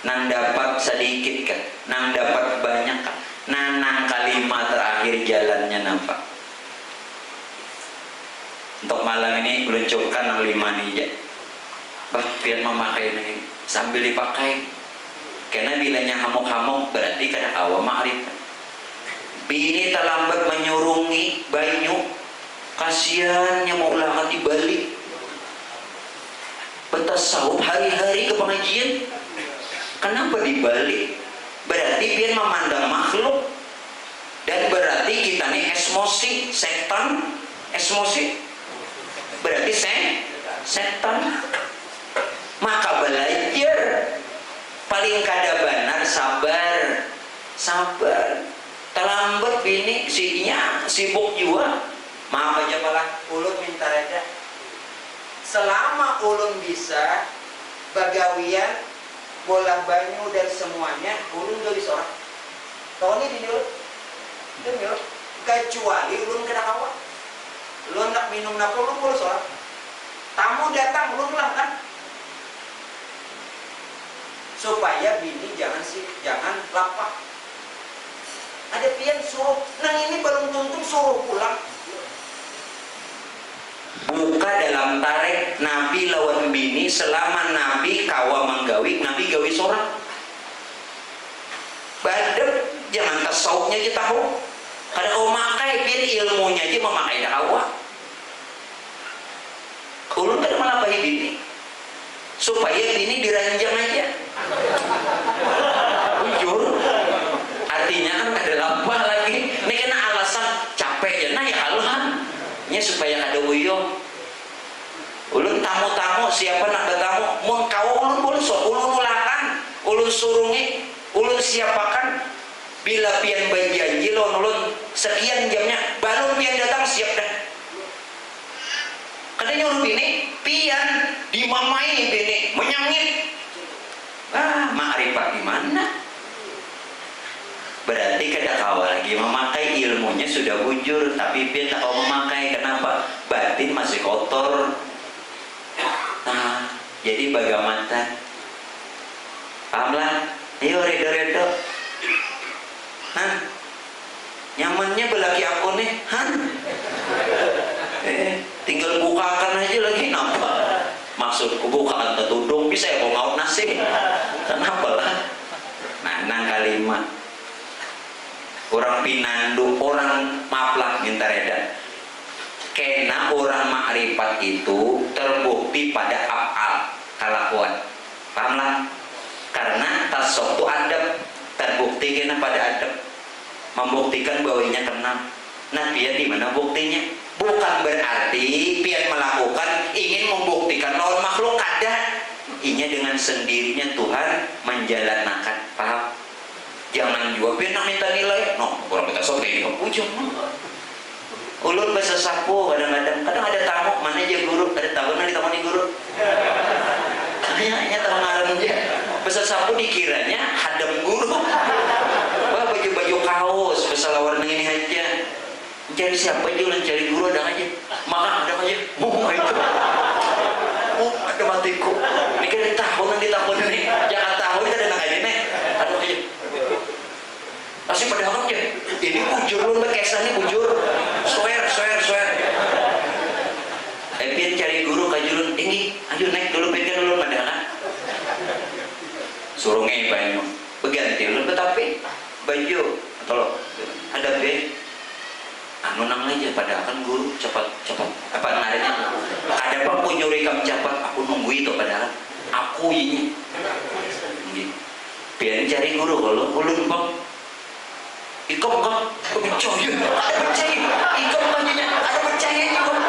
nang dapat sedikit kan, nang dapat banyak kan. Nang kalimat terakhir jalannya nampak. Untuk malam ini meluncurkan yang 5 nih ya. Biar memakai ini sambil dipakai. Karena bilanya hamuk-hamuk berarti kada awam ma'rifat. Bini terlambat menyurungi banyu, kasihannya mau ulangan dibalik. Bertasawuf hari-hari ke pengajian. Kenapa dibalik? Berarti biar memandang makhluk. Dan berarti kita nih esmosi, setan, esmosi. Berarti setan. Maka belajar paling kada benar sabar. Terlambat bini sinya sibuk juga. Maaf aja malah ulun minta reda. Selama ulun bisa bagawian bola banyu dan semuanya ulun gak bisa orang. Tahu nih ulun kecuali ulun kena kawan. Lu nak minum nak lu boleh soal. Tamu datang lu lah kan. Supaya bini jangan lapar. Ada pian suruh, nang ini belum tuntung suruh pulang. Buka dalam tarik Nabi lawan bini selama Nabi kawa menggawi, Nabi gawi seorang. Badep jangan tasawufnya kita tahu. Kada kau makai pian ilmunya aja memakai dakwah. Ulun kada malapahi bini supaya bini diranjang aja. Jujur. Artinya kan kada lapah lagi. Ini kena alasan capek ya. Nah ya haluhan. Nya supaya kada uyuh. Ulun tamu-tamu siapa nak bertamu mun kau ulun boleh so ulun ulakan, ulun surungi, ulun siapakan. Bila pian berjanji ulun sekian jamnya baru pian datang siap dah. Kadang nyuruh bini pian dimamai bini menyangit. Ma'rifat di mana? Berarti kada kawal lagi memakai ilmunya sudah bujur tapi pian tak kau memakai. Kenapa? Batin masih kotor. Nah, jadi bagaimana? Pahamlah? Ayo redo-redo. Nyamannya belaki aku nih, tinggal bukakan aja lagi, kenapa? Maksudku bukakan tertudung bisa ya mau ngaut nasi, kenapa lah? Nang kalimat orang pinandu, orang maaflah minta reda. Kena orang makrifat itu terbukti pada af'al kelakuan, pahamlah? Karena tasawuf itu adab, terbukti kena pada adab, membuktikan bahwanya kenal. Nah pian di mana buktinya? Bukan berarti pian melakukan ingin membuktikan lawan makhluk, kada. Inya dengan sendirinya Tuhan menjalankan, paham? Jangan juga pian minta nilai. No, kurang kita sok ini ujung. Ulun bahasa sapu kadang-kadang ada tamu mana aja guru, ada tamu nanti tamu nih guru. Hanya tamu ngaran aja. Bahasa sapu dikiranya hadam guru. Wah baju kaos, bahasa warna ini aja. Cari siapa aja ulan cari guru ada aja. Maka ada aja. Itu. Ada matiku. Ini kan tahun ini. Jangan tahun kita ada nggak ini. Ada aja. Masih pada orang aja. Ini bujur lu kesan ini bujur. Swear. Pian cari guru kajulun tinggi. Ayo naik dulu pian dulu madana. Suruh ngebanyu. Beganti lu tetapi baju atau ada pian. Anu nang aja padahal kan guru cepat apa ngarenya. Ada apa pun nyuri kam cepat aku nunggu itu padahal aku ini. Pian cari guru kalau ulun bang. Ikut kan percaya, ada percaya, ikut banyak, ada percaya ikut.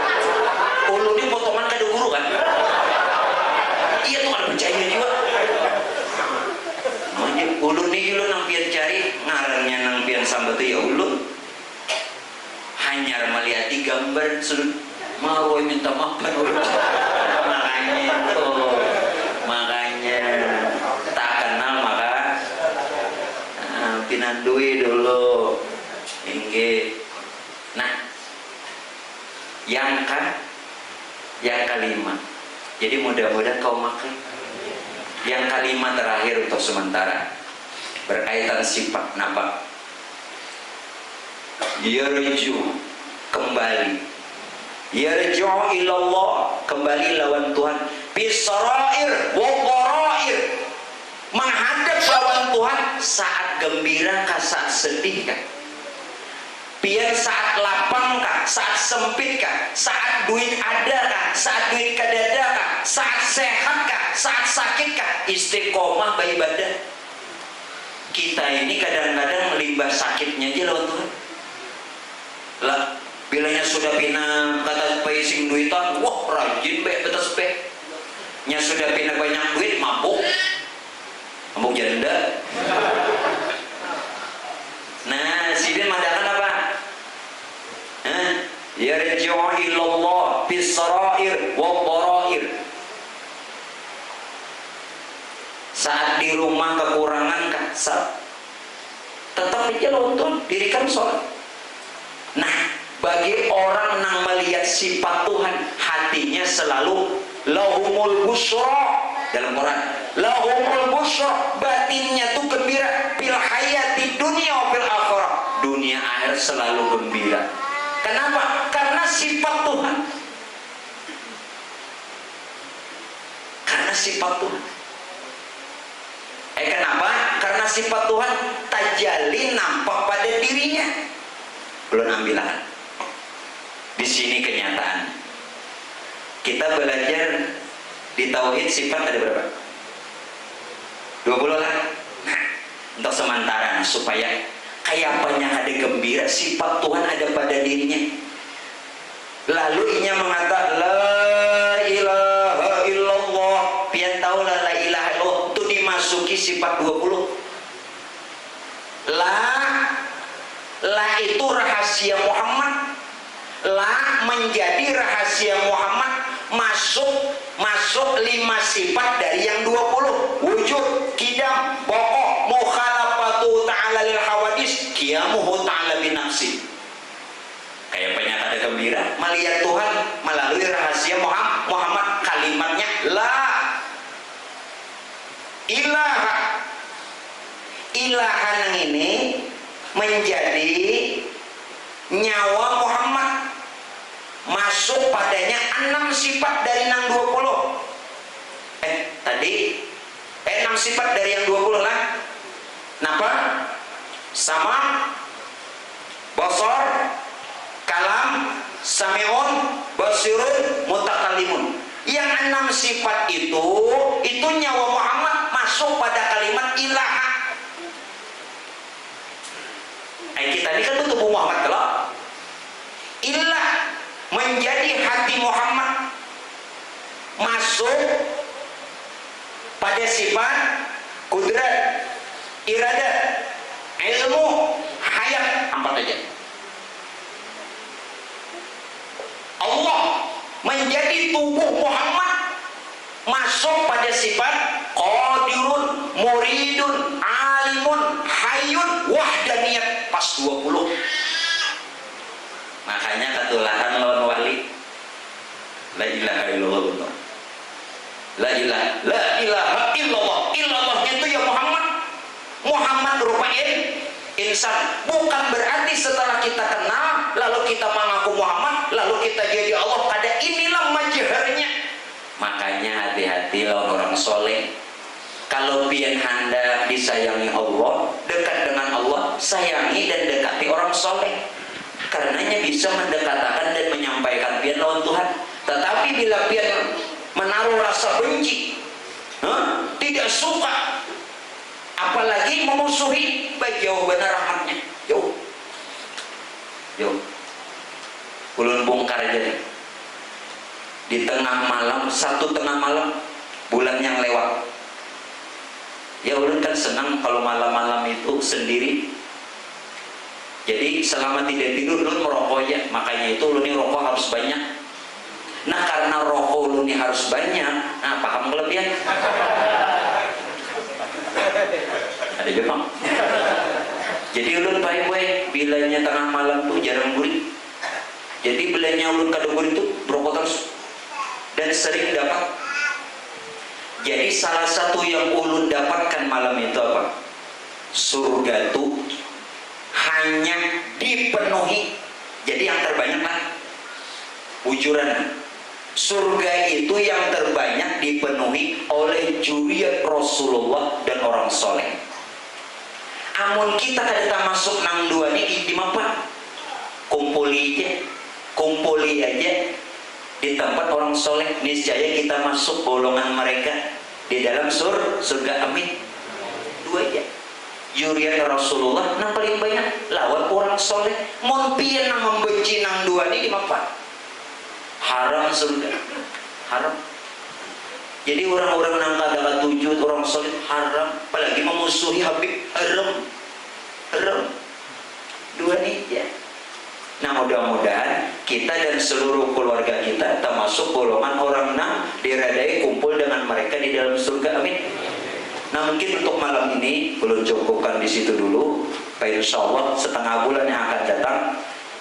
Ulu dia potongan kado guru kan? Iya tuh ada percaya juga. Makanya ulu nih ulu nang pian cari ngarannya nang pian sambat ya ulu. Hanyar melihat gambar sudah mau minta maaf kan ulu. Makanya tak kenal maka pinandui dulu inggih. Nah yang kelima, jadi mudah-mudahan kau makan yang kelima terakhir untuk sementara berkaitan sifat napa yarju kembali yarju ilallah kembali lawan Tuhan bisarair wa dharair menghadap lawan Tuhan saat gembira kah, saat sedih kah, pian saat lapang kah, saat sempit kah, saat duit ada kah, saat duit kadada kah, saat sehat kah, saat sakit kah, istiqomah beribadah. Kita ini kadang-kadang limbah sakitnya aja lawan Tuhan lah, bilanya sudah pindah kata paising duitan, wah rajin betas nya sudah pindah banyak duit mabuk janda. Nah, sidin madakan apa? Yarji'u ilallah bisarair wa dharair. Saat di rumah kekurangan kasar, tetap aja nonton dirikan sholat. Nah, bagi orang yang melihat sifat Tuhan, hatinya selalu lahumul busra. Dalam Quran lahumul busra, batinnya tuh gembira fil hayati dunia fil akhirah, dunia akhir selalu gembira. Kenapa? Karena sifat Tuhan, kenapa? Karena sifat Tuhan tajalli nampak pada dirinya. Belum ambilan di sini kenyataan kita belajar di tauhid sifat ada berapa? 20 lah. Nah, untuk sementara supaya kayak apanya ada gembira, sifat Tuhan ada pada dirinya. Lalu inya mengatakan la ilaha illallah, pian tahu la ilaha illallah itu dimasuki sifat 20. La itu rahasia Muhammad. La menjadi rahasia Muhammad, masuk 5 sifat dari yang 20. Wujud, qidam, baqo, mukhalafatu ta'ala lil hawadis, qiyamuhu ta'ala binafsi. Kayak banyak ada gembira melihat Tuhan melalui rahasia Muhammad, kalimatnya la ilaha. Ilahan yang ini menjadi nyawa Muhammad, masuk padanya 6 sifat dari yang 20. Tadi 6 sifat dari yang 20 lah. Napa? Sama, basar, kalam, sami'un, basirun, mutakallimun. Yang 6 sifat itu nyawa Muhammad masuk pada kalimat ilaha. Kita ini kan tubuh Muhammad kalau ilah menjadi hati Muhammad, masuk pada sifat kudrat, iradah, ilmu, hayat, angkat aja. Allah menjadi tubuh Muhammad masuk pada sifat qadirun, muridun, alimun, hayyun, wahdaniyat pas 20. Makanya ketularan lawan wali. La ilaha illallah. La ilaha illallah. Illallahnya itu ya Muhammad. Muhammad rupain insan. Bukan berarti setelah kita kenal lalu kita mengaku Muhammad lalu kita jadi Allah. Kada inilah majharnya. Makanya hati-hati lawan orang soleh. Kalau pian hendak disayangi Allah, dekat dengan Allah, sayangi dan dekati orang soleh. Karenanya bisa mendekatakan dan menyampaikan pian lawan Tuhan. Tetapi bila pian menaruh rasa benci, tidak suka, apalagi memusuhi, baik jauh benar rahmatnya, jauh. Ulun bongkar aja nih. Di tengah malam, 1 tengah malam, bulan yang lewat. Ya ulun kan senang kalau malam-malam itu sendiri. Jadi selama tidak tidur ulun merokok aja. Makanya itu ulun ini rokok harus banyak. Nah karena rokok ulun ini harus banyak, nah paham kelebihan? Ada juga. Jadi ulun baik-baik bilanya tengah malam tuh jarang gurit. Jadi bilanya ulun kada gurit tuh rokok terus. Dan sering dapat. Jadi salah satu yang ulun dapatkan malam itu apa? Surga tuh hanya dipenuhi. Jadi yang terbanyak lah ujuran. Surga itu yang terbanyak dipenuhi oleh juriat Rasulullah dan orang soleh. Amun kita kada masuk nang dua ini di mana? Kumpuli aja di tempat orang soleh, niscaya kita masuk golongan mereka di dalam surga. Amin. 2 aja. Juriat Rasulullah nang paling banyak lawan orang soleh. Mun pian nang membenci nang dua ini di mana? Haram surga, haram. Jadi orang-orang nang kada tujuh orang soleh haram, apalagi memusuhi Habib haram. 2 nih ya. Nah mudah-mudahan kita dan seluruh keluarga kita termasuk golongan orang nang diradai kumpul dengan mereka di dalam surga. Amin. Nah mungkin untuk malam ini belum cukupkan di situ dulu. Insya Allah setengah bulan yang akan datang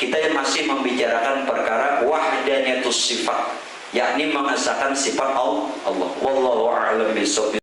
kita masih membicarakan perkara wahdaniyatus sifat, yakni mengesahkan sifat Allah. Wallahu a'lam bishawab.